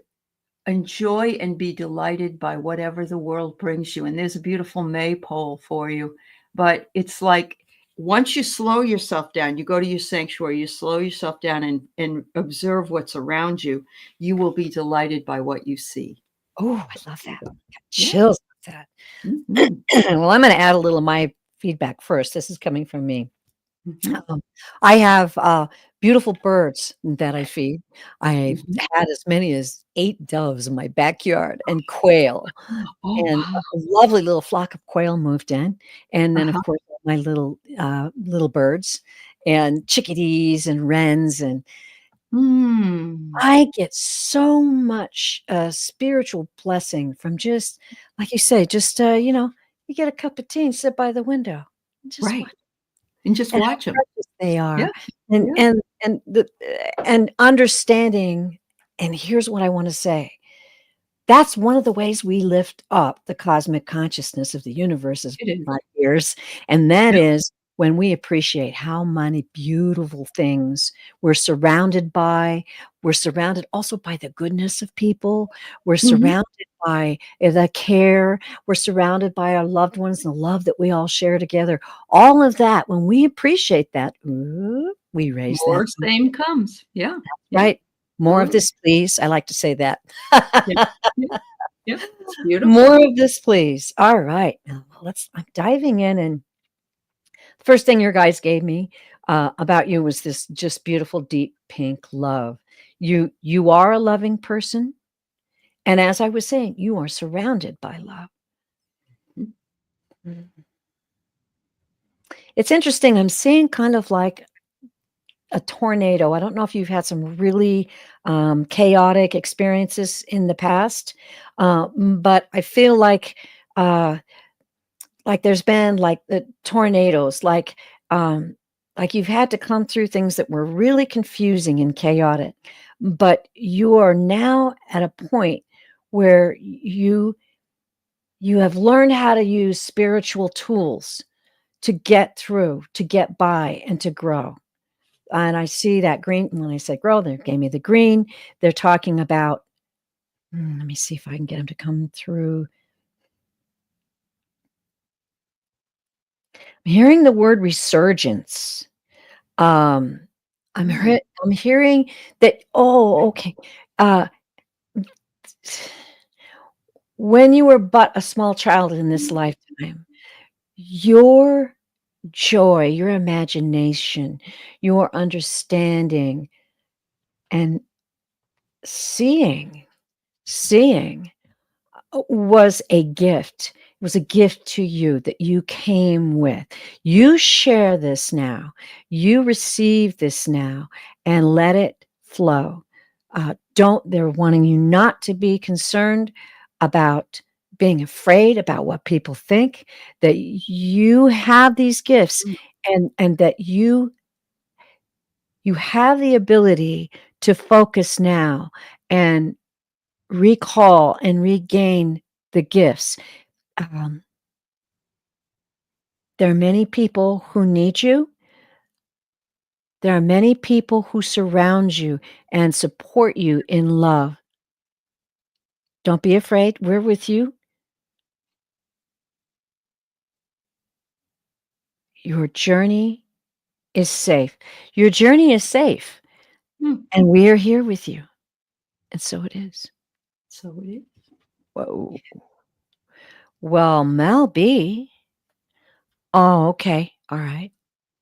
enjoy and be delighted by whatever the world brings you. And there's a beautiful maypole for you. But it's like once you slow yourself down, you go to your sanctuary, you slow yourself down and observe what's around you, you will be delighted by what you see. Oh, I love that. Got Yeah. chills with that. Mhm. Well, I'm gonna add a little of my feedback first. This is coming from me. Mhm. I have, beautiful birds that I feed. I've Mhm. had as many as 8 doves in my backyard and quail, Oh, and wow. a lovely little flock of quail moved in, and then, of Uh-huh. course, my little birds and chickadees and wrens, and Mm. I get so much, spiritual blessing from just like you say, just, you get a cup of tea and sit by the window and just Right. watch And just and how watch them. precious they Yeah. are, and Yeah. and and the and understanding and here's what I wanna say, that's one of the ways we lift up the cosmic consciousness of the universe as It is. my ears, and that Yeah. is when we appreciate how many beautiful things we're surrounded by, We're surrounded also by the goodness of people. We're Mhm. surrounded by the care. We're surrounded by our loved ones and the love that we all share together. All of that, when we appreciate that, ooh, we raise that. More same comes. Yeah. Yeah. Right. More of Absolutely. this, please. I like to say that. Yeah. Yeah. Yeah. It's beautiful. More of this, please. All right. Now I'm diving in, and the first thing your guys gave me about you was this just beautiful, deep pink love. You are a loving person. And as I was saying, you are surrounded by love. Mhm. Mm. It's interesting. I'm seeing kind of like a tornado. I don't know if you've had some really chaotic experiences in the past, but I feel uh, like there's been like the tornadoes, like you've had to come through things that were really confusing and chaotic, but you are now at a point where you have learned how to use spiritual tools to get through, to get by, and to grow. And I see that green. When I said grow, they gave me the green. They're talking about, let me see if I can get them to come through. I'm hearing the word resurgence. Um, Mm. I'm hearing that, oh, okay. Uh, when you were but a small child in this lifetime, your joy, your imagination, your understanding, and seeing was a gift. It was a gift to you that you came with. You share this now. You receive this now and let it flow. They're wanting you not to be concerned about being afraid about what people think, that you have these gifts, Mm. and that you have the ability to focus now and recall and regain the gifts. Um, there are many people who need you. There are many people who surround you and support you in love. Don't be afraid. We're with you. Your journey is safe. Your journey is safe, Mm. and we are here with you. And so it is. So it is. Whoa. Well, Mel B. Oh, okay. All right.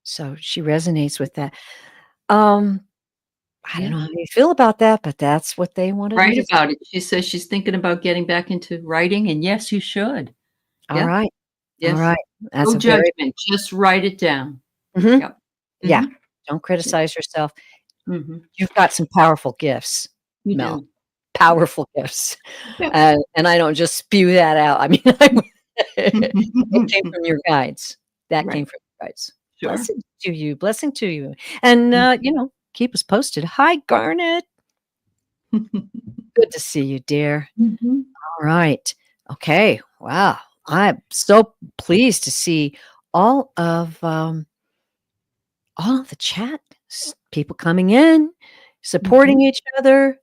So she resonates with that. Um, I don't Yeah. know how you feel about that, but that's what they wanted me Write to. about it. She says she's thinking about getting back into writing, and yes, you should. All Yeah. right. All Yes. right. That's No a very. judgment. Just write it down. Mhm. Yep. Yeah. Mhm. Don't Yeah. criticize yourself. Mhm. You've got some powerful gifts, You Mel. do. Yeah. Powerful gifts. Yep. And I don't just spew that out. I mean, it came from your guides. That came Right. from your guides. Sure. Blessing to you. And, Mm. keep us posted. Hi, Garnet. Good to see you, dear. Mhm. All right. Okay. Wow. I'm so pleased to see all of, um, all of the chat, people coming in, supporting Mhm. each other.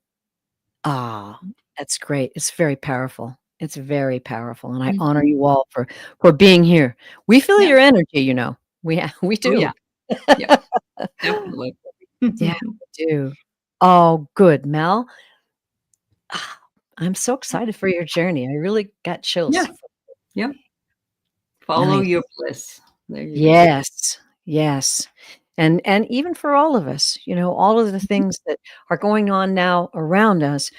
Ah, that's great. It's very powerful. It's very powerful, and I honor Mhm. you all for being here. We feel Yeah. your energy, we Oh, do. yeah. Yep. Definitely. Yeah, we do. Oh, good, Mel. Ah, I'm so excited for your journey. I really got chills. Yeah. Yep. Follow Nice. your bliss. There you go. Yes, yes. And even for all of us, all of the Mhm. things that are going on now around us,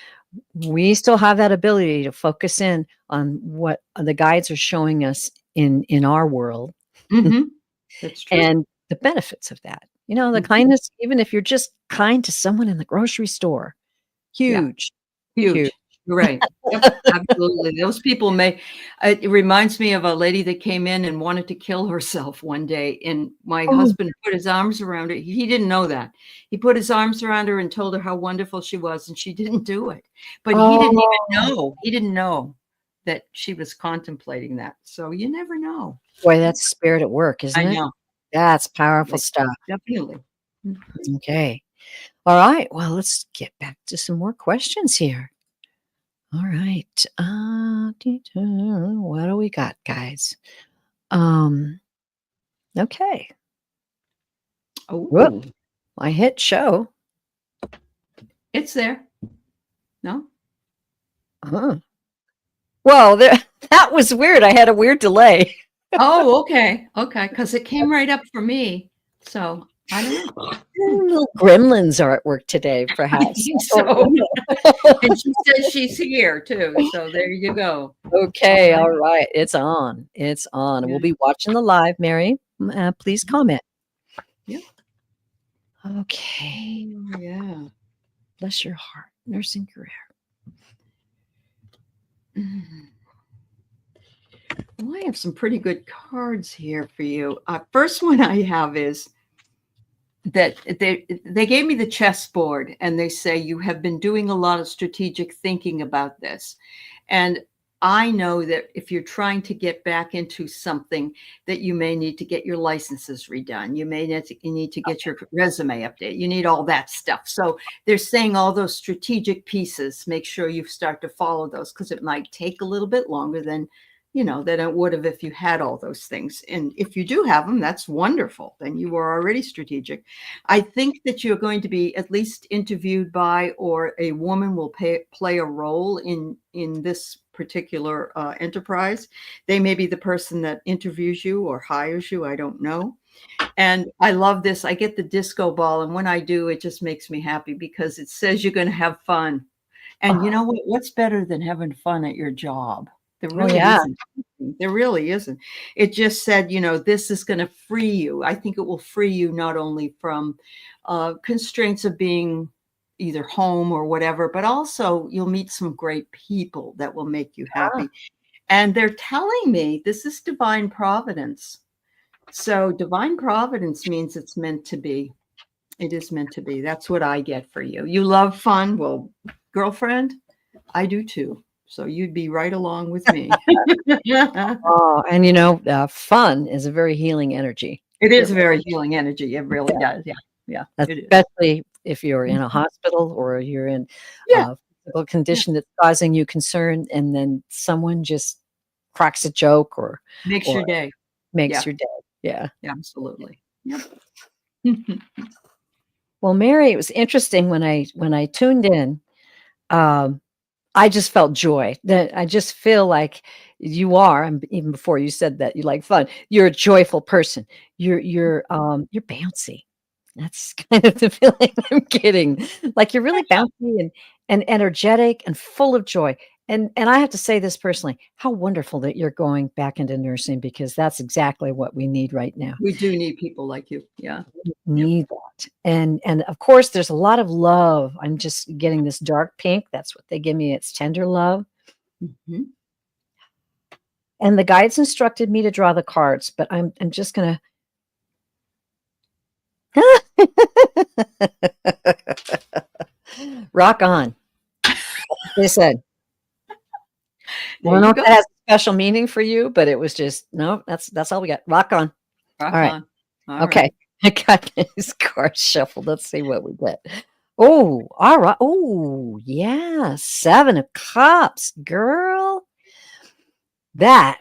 we still have that ability to focus in on what the guides are showing us in our world Mhm. That's true. and the benefits of that. The Mhm. kindness, even if you're just kind to someone in the grocery store, Yeah. huge, huge. Huge. You're right. Yep, absolutely. Those people may it reminds me of a lady that came in and wanted to kill herself one day, and my Oh, husband put his arms around her. He didn't know that. He put his arms around her and told her how wonderful she was, and she didn't do it. But oh, he didn't know that she was contemplating that. So you never know. boy, that's spirit at work, isn't I it? know. That's powerful Definitely. stuff. Definitely. Mm. Okay. All right. Well, let's get back to some more questions here. All right. What do we got, guys? Okay. Whoop. Oh, I hit show. it's there. No? Huh. Well, there, that was weird. I had a weird delay. Oh, okay. Okay. Because it came right up for me. So I don't know. Little gremlins are at work today, I perhaps. think so. And she says she's here too. So there you go. Okay, all right. It's on. It's on. Yeah. We'll be watching the live, Mary. Please comment. Yeah. Okay. Oh, yeah. Bless your heart. Nursing career. Well, I have some pretty good cards here for you. First one I have is that they gave me the chessboard and they say you have been doing a lot of strategic thinking about this. And I know that if you're trying to get back into something, that you may need to get your licenses redone. You may need to get your resume updated. You need all that stuff. So they're saying all those strategic pieces, make sure you start to follow those, because it might take a little bit longer than it would have if you had all those things. And if you do have them, that's wonderful. Then you were already strategic. I think that you're going to be at least interviewed by, or a woman will play a role in this particular enterprise. They may be the person that interviews you or hires you. I don't know. And I love this. I get the disco ball. And when I do, it just makes me happy because it says you're going to have fun. And you know what? What's better than having fun at your job? There really isn't. There really isn't. It just said, this is going to free you. I think it will free you not only from constraints of being either home or whatever, but also you'll meet some great people that will make you happy. And they're telling me this is divine providence. So divine providence means it's meant to be. It is meant to be. That's what I get for you. You love fun. Well, girlfriend, I do too. So you'd be right along with me. Oh, and fun is a very healing energy. It is a very healing energy. It really does. Yeah. Yeah. Especially if you're in a hospital or you're in a physical condition that's causing you concern, and then someone just cracks a joke or makes your day. Makes your day. Yeah. Absolutely. Yep. Well, Mary, it was interesting when I tuned in. I just felt joy. That I just feel like you are, and even before you said that you like fun, you're a joyful person. You're bouncy. That's kind of the feeling I'm getting. Like you're really bouncy and energetic and full of joy. And I have to say this personally, how wonderful that you're going back into nursing, because that's exactly what we need right now. We do need people like you. Yeah. We need that. And of course there's a lot of love. I'm just getting this dark pink. That's what they give me. It's tender love. Mm-hmm. And the guides instructed me to draw the cards, but I'm just gonna rock on. They said. I don't know if that has a special meaning for you, but it was just no. That's all we got. Rock on. Rock all right. on. All okay. Right. I got this card shuffled. Let's see what we get. Oh, all right. Oh, yeah. 7 of Cups, girl. That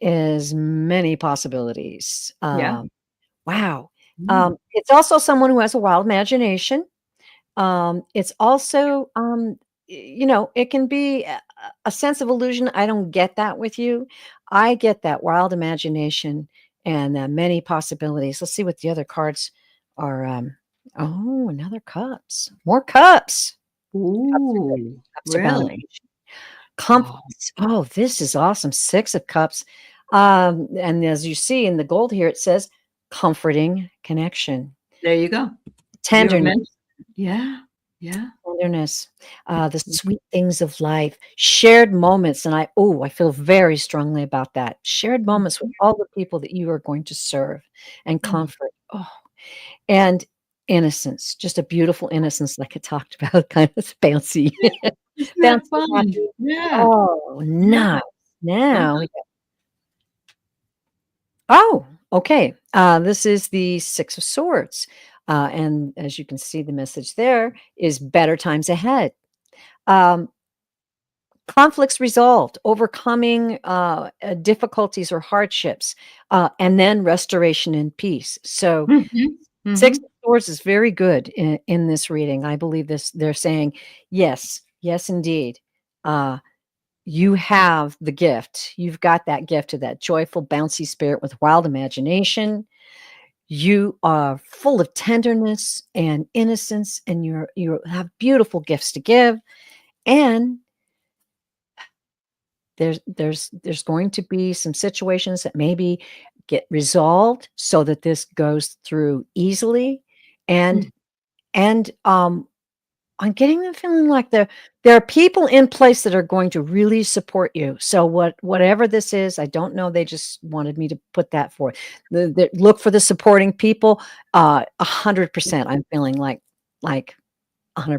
is many possibilities. Yeah. Wow. It's also someone who has a wild imagination. It's also, it can be a sense of illusion. I don't get that with you. I get that wild imagination and many possibilities. Let's see what the other cards are. Another cups. More cups. Ooh, cups really? Comfort. Oh, this is awesome. 6 of Cups. And as you see in the gold here, it says comforting connection. There you go. Tenderness. Yeah. Yeah. Tenderness. The sweet things of life. Shared moments. And I feel very strongly about that. Shared moments with all the people that you are going to serve and comfort. Oh, and innocence. Just a beautiful innocence, like I talked about, kind of bouncy. That's fun. Yeah. Oh, nice. Now. Oh, okay. This is the 6 of Swords. And as you can see, the message there is better times ahead. Um, Conflicts resolved, overcoming difficulties or hardships, and then restoration and peace. So, Mm-hmm. Six Mm-hmm. of Swords is very good in this reading. I believe this. They're saying, yes, yes, indeed. You have the gift. You've got that gift of that joyful, bouncy spirit with wild imagination. You are full of tenderness and innocence, and you have beautiful gifts to give. And there's going to be some situations that maybe get resolved so that this goes through easily. And and I'm getting the feeling like there are people in place that are going to really support you. So whatever this is, I don't know. They just wanted me to put that forth. Look for the supporting people. 100%. I'm feeling like 100%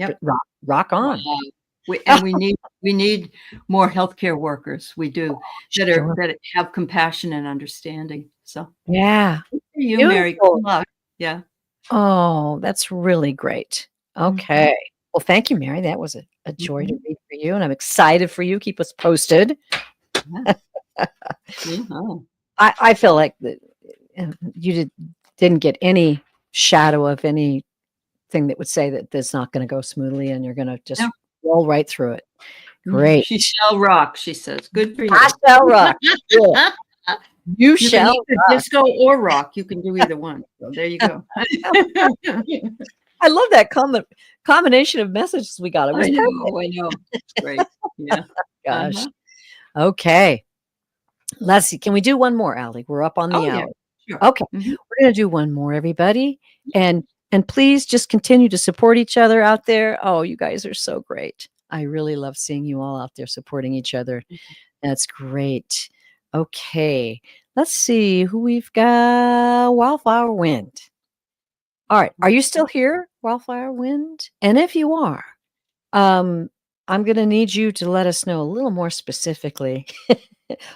Yep. rock Wow. on. We need more healthcare workers. We do Sure. that have compassion and understanding. So Yeah. good for you, Mary. Good Beautiful. luck. Yeah. Oh, that's really great. Mhm. Okay. Well, thank you, Mary. That was a joy to Mhm. read for you, and I'm excited for you. Keep us posted. Yeah. Yeah. I feel like you didn't get any shadow of anything that would say that that's not going to go smoothly, and you're going to just Yeah. roll right through it. Mhm. Great. She shall rock, she says. Good for I you. shall rock. Yeah, you You can shall either rock. disco or rock. You can do either one. So there you go. I love that combination of messages we got. It was perfect. I know. It's great. Yeah. Gosh. Uh-huh. Okay. Let's see. Can we do one more, Allie? We're up on Oh, the yeah. hour. Sure. Okay. Mhm. We're going to do one more, everybody. And please just continue to support each other out there. Oh, you guys are so great. I really love seeing you all out there supporting each other. That's great. Okay. Let's see who we've got. Wildflower Wind. All right. Are you still here, Wildflower Wind? And if you are, um, I'm going to need you to let us know a little more specifically.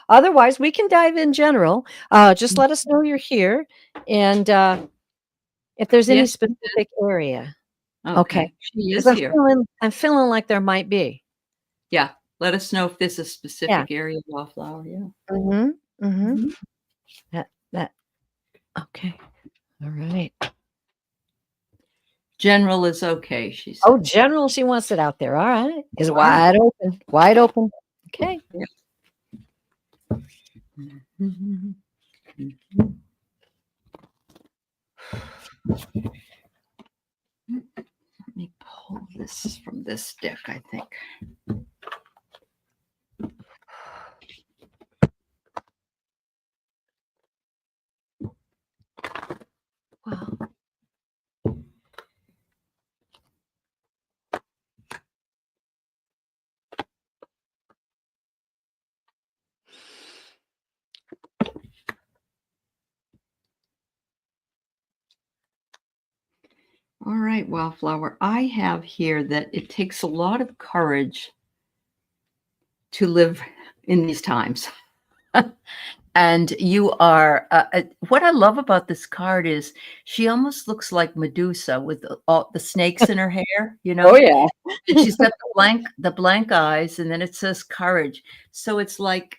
Otherwise, we can dive in general. Just let us know you're here. And if there's any Yes. specific area. Okay. Okay. She 'Cause is here. I'm feeling like there might be. Yeah. Let us know if there's a Yeah. specific area of wildflower. Yeah. Mhm. Mhm. Mhm. That okay. All right. General is okay, she Oh, says. general, she wants it out there. All right. Is All right. wide open. Wide open. Okay. Yeah. Mhm. Let me pull this from this deck, I think. Wow. All right, Wildflower. I have here that it takes a lot of courage to live in these times. And you are, what I love about this card is she almost looks like Medusa with all the snakes in her hair, you Oh, know? yeah. And she's got the blank eyes, and then it says courage. So it's like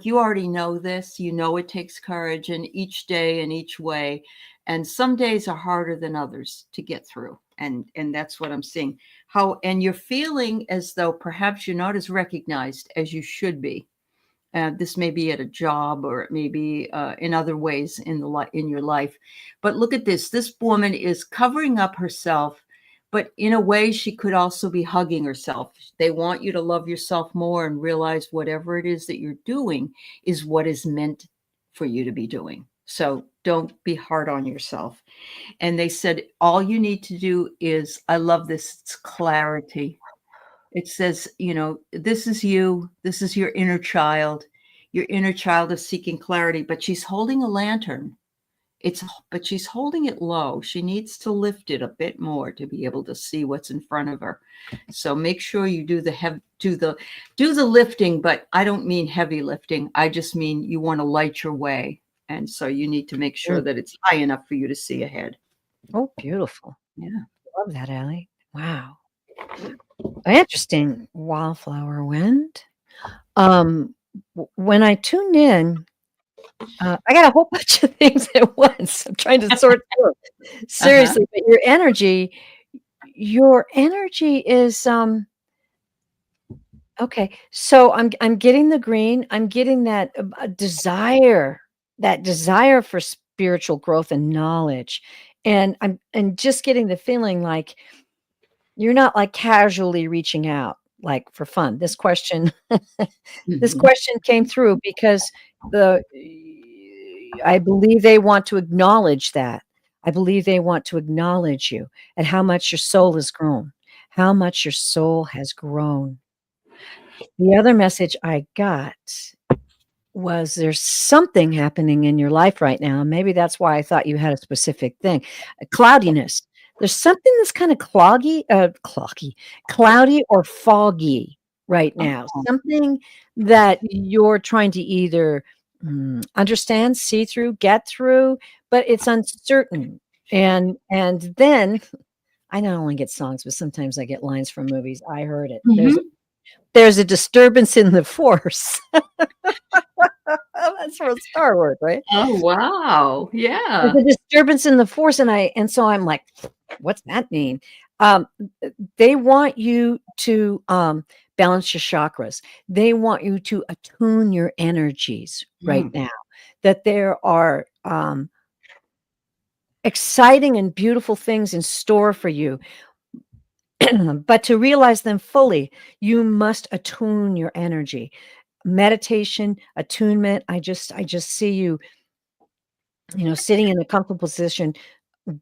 you already know this, you know it takes courage in each day and each way. And some days are harder than others to get through. And that's what I'm seeing. And you're feeling as though perhaps you're not as recognized as you should be. This may be at a job, or it may be in other ways in your life. But look at this. This woman is covering up herself, but in a way, she could also be hugging herself. They want you to love yourself more and realize whatever it is that you're doing is what is meant for you to be doing. So don't be hard on yourself. And they said, all you need to do is, I love this, it's clarity. It says, this is you, this is your inner child. Your inner child is seeking clarity, but she's holding a lantern. But she's holding it low. She needs to lift it a bit more to be able to see what's in front of her. So make sure you do the lifting, but I don't mean heavy lifting. I just mean you want to light your way. And so you need to make sure Mm. that it's high enough for you to see ahead. Oh, beautiful. Yeah. Love that, Aley. Wow. Interesting. Wildflower wind. When I tune in, I got a whole bunch of things at once. I'm trying to sort through. Uh-huh. Seriously, but your energy is, okay, so I'm getting the green, I'm getting that desire for spiritual growth and knowledge, and I'm just getting the feeling like you're not, like, casually reaching out, like, for fun. This Mhm. question came through because the I believe they want to acknowledge that. I believe they want to acknowledge you and how much your soul has grown, how much your soul has grown. The other message I got was there's something happening in your life right now. Maybe that's why I thought you had a specific thing. Cloudiness. There's something that's kind of cloudy or foggy right now. Oh. Something that you're trying to either understand, see through, get through, but it's uncertain. And then I not only get songs, but sometimes I get lines from movies. I heard it. There's Mhm. there's a disturbance in the force. That's from Star Wars, right? Oh, wow. There's Yeah. a disturbance in the force, and so I'm like, "What's that mean?" They want you to, balance your chakras. They want you to attune your energies right Mm. now, that there are, exciting and beautiful things in store for you, but to realize them fully, you must attune your energy. Meditation, attunement, I just see you, sitting in a comfortable position,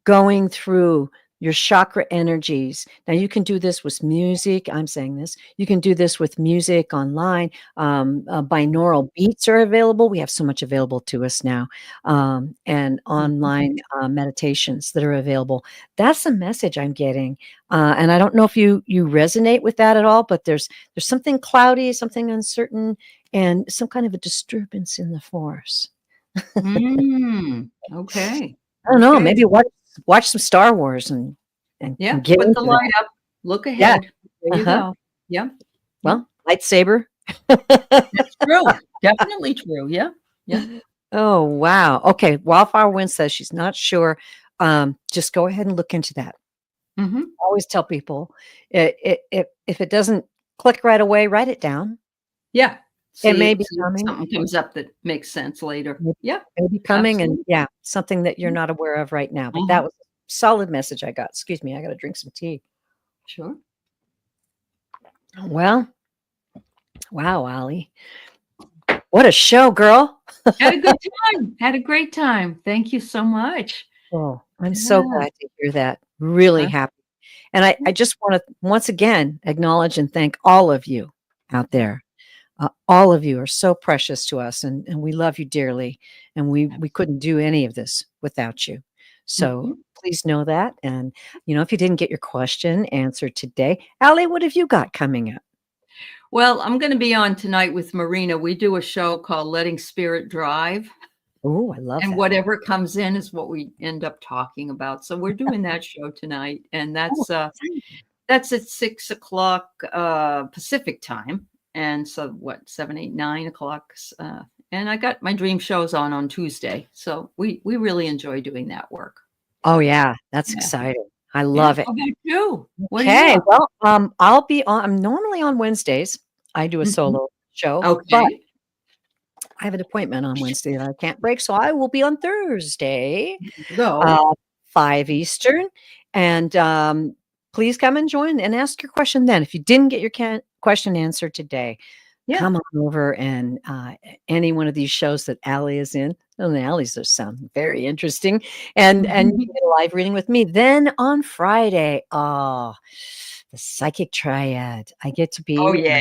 going through your chakra energies. Now, you can do this with music. I'm saying this. You can do this with music online. Binaural beats are available. We have so much available to us now, and Mhm. online meditations that are available. That's the message I'm getting, and I don't know if you resonate with that at all. But there's something cloudy, something uncertain, and some kind of a disturbance in the force. Mm. Okay. I don't know, Okay. maybe watch some Star Wars and Yeah. get Put the into that. light up. Look Yeah, ahead. There you uh-huh. go. Yep. Yep. Well, lightsaber. That's true. Definitely true. Yeah. Yeah. Oh, wow. Okay, Wildfire Wind says she's not sure. Just go ahead and look into that. Mhm. I always tell people, if it doesn't click right away, write it down. Yeah. It may be See if coming. something comes up that makes sense later. It Yep. may be coming and Absolutely. yeah, something that you're Mhm. not aware of right now, but that Uh-huh. was a solid message I got. Excuse me, I gotta drink some tea. Sure. Well, wow, Allie. What a show, girl. Had a good time. Had a great time. Thank you so much. Oh, I'm so Yeah. glad to hear that. Really Uh, happy. And I just wanna once again acknowledge and thank all of you out there. All of you are so precious to us, and we love you dearly, and we couldn't do any of this without you. So, mhm. please know that, and, if you didn't get your question answered today, Allie, what have you got coming up? Well, I'm gonna be on tonight with Marina. We do a show called Letting Spirit Drive, Oh, I love and that. whatever comes in is what we end up talking about. So we're doing that show tonight, and Oh, that's, exciting. that's at 6 o'clock Pacific time. And so what, 7, 8, 9 o'clock. And I got my dream shows on Tuesday. So we really enjoy doing that work. Oh, So yeah, that's yeah. exciting. I Yeah. love it. How about you? What are you Okay, up well, I'm normally on Wednesdays. I do a to? Mhm. solo show, but Okay. I have an appointment on Wednesday that I can't break, so I will be on Thursday, Go. uh, 5 Eastern, and, please come and join and ask your question then. If you didn't get your question answered today, Yeah. come on over and, any one of these shows that Allie is in, and Allie's just sound very interesting, and you can get a live reading with me. Then on Friday, oh, the Psychic Triad. I get to Oh, be yeah.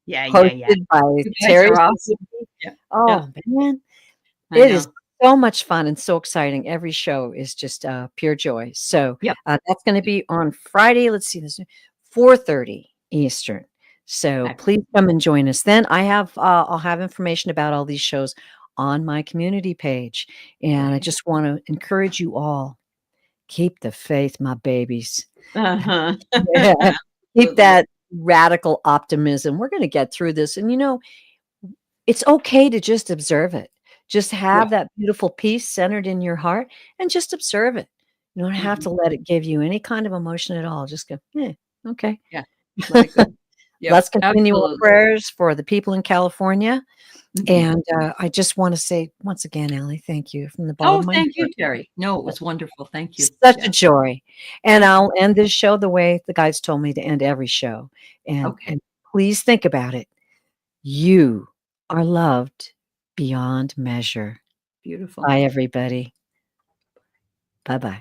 Yeah, yeah, yeah. hosted by You guys Teri are Lee. awesome. Yeah. Yeah. Oh, man. I It is know. so much fun and so exciting. Every show is just, pure joy. So, Yep. that's gonna be on Friday, let's see, this 4:30 Eastern. So, Excellent. please come and join us then. I'll have information about all these shows on my community page, and I Great. just wanna encourage you all, keep the faith, my babies. Uh-huh. Yeah. Keep Absolutely. that radical optimism. We're gonna get through this, and, it's okay to just observe it. Just Yeah. have that beautiful peace centered in your heart and just observe it. You don't have Mhm. to let it give you any kind of emotion at all. Just go, "Yeah, okay." Yeah. Let it go. Yep. Let's continue our Absolutely. prayers for the people in California, Mhm. and, I just wanna say once again, Allie, thank you from the bottom Oh, of my thank you, heart. Terry. No, it was wonderful. Thank you. Such a Yeah. joy, and Yeah. I'll end this show the way the guides told me to end every show, and Okay. and please think about it. You are loved beyond measure. Beautiful. Bye, everybody. Bye-bye.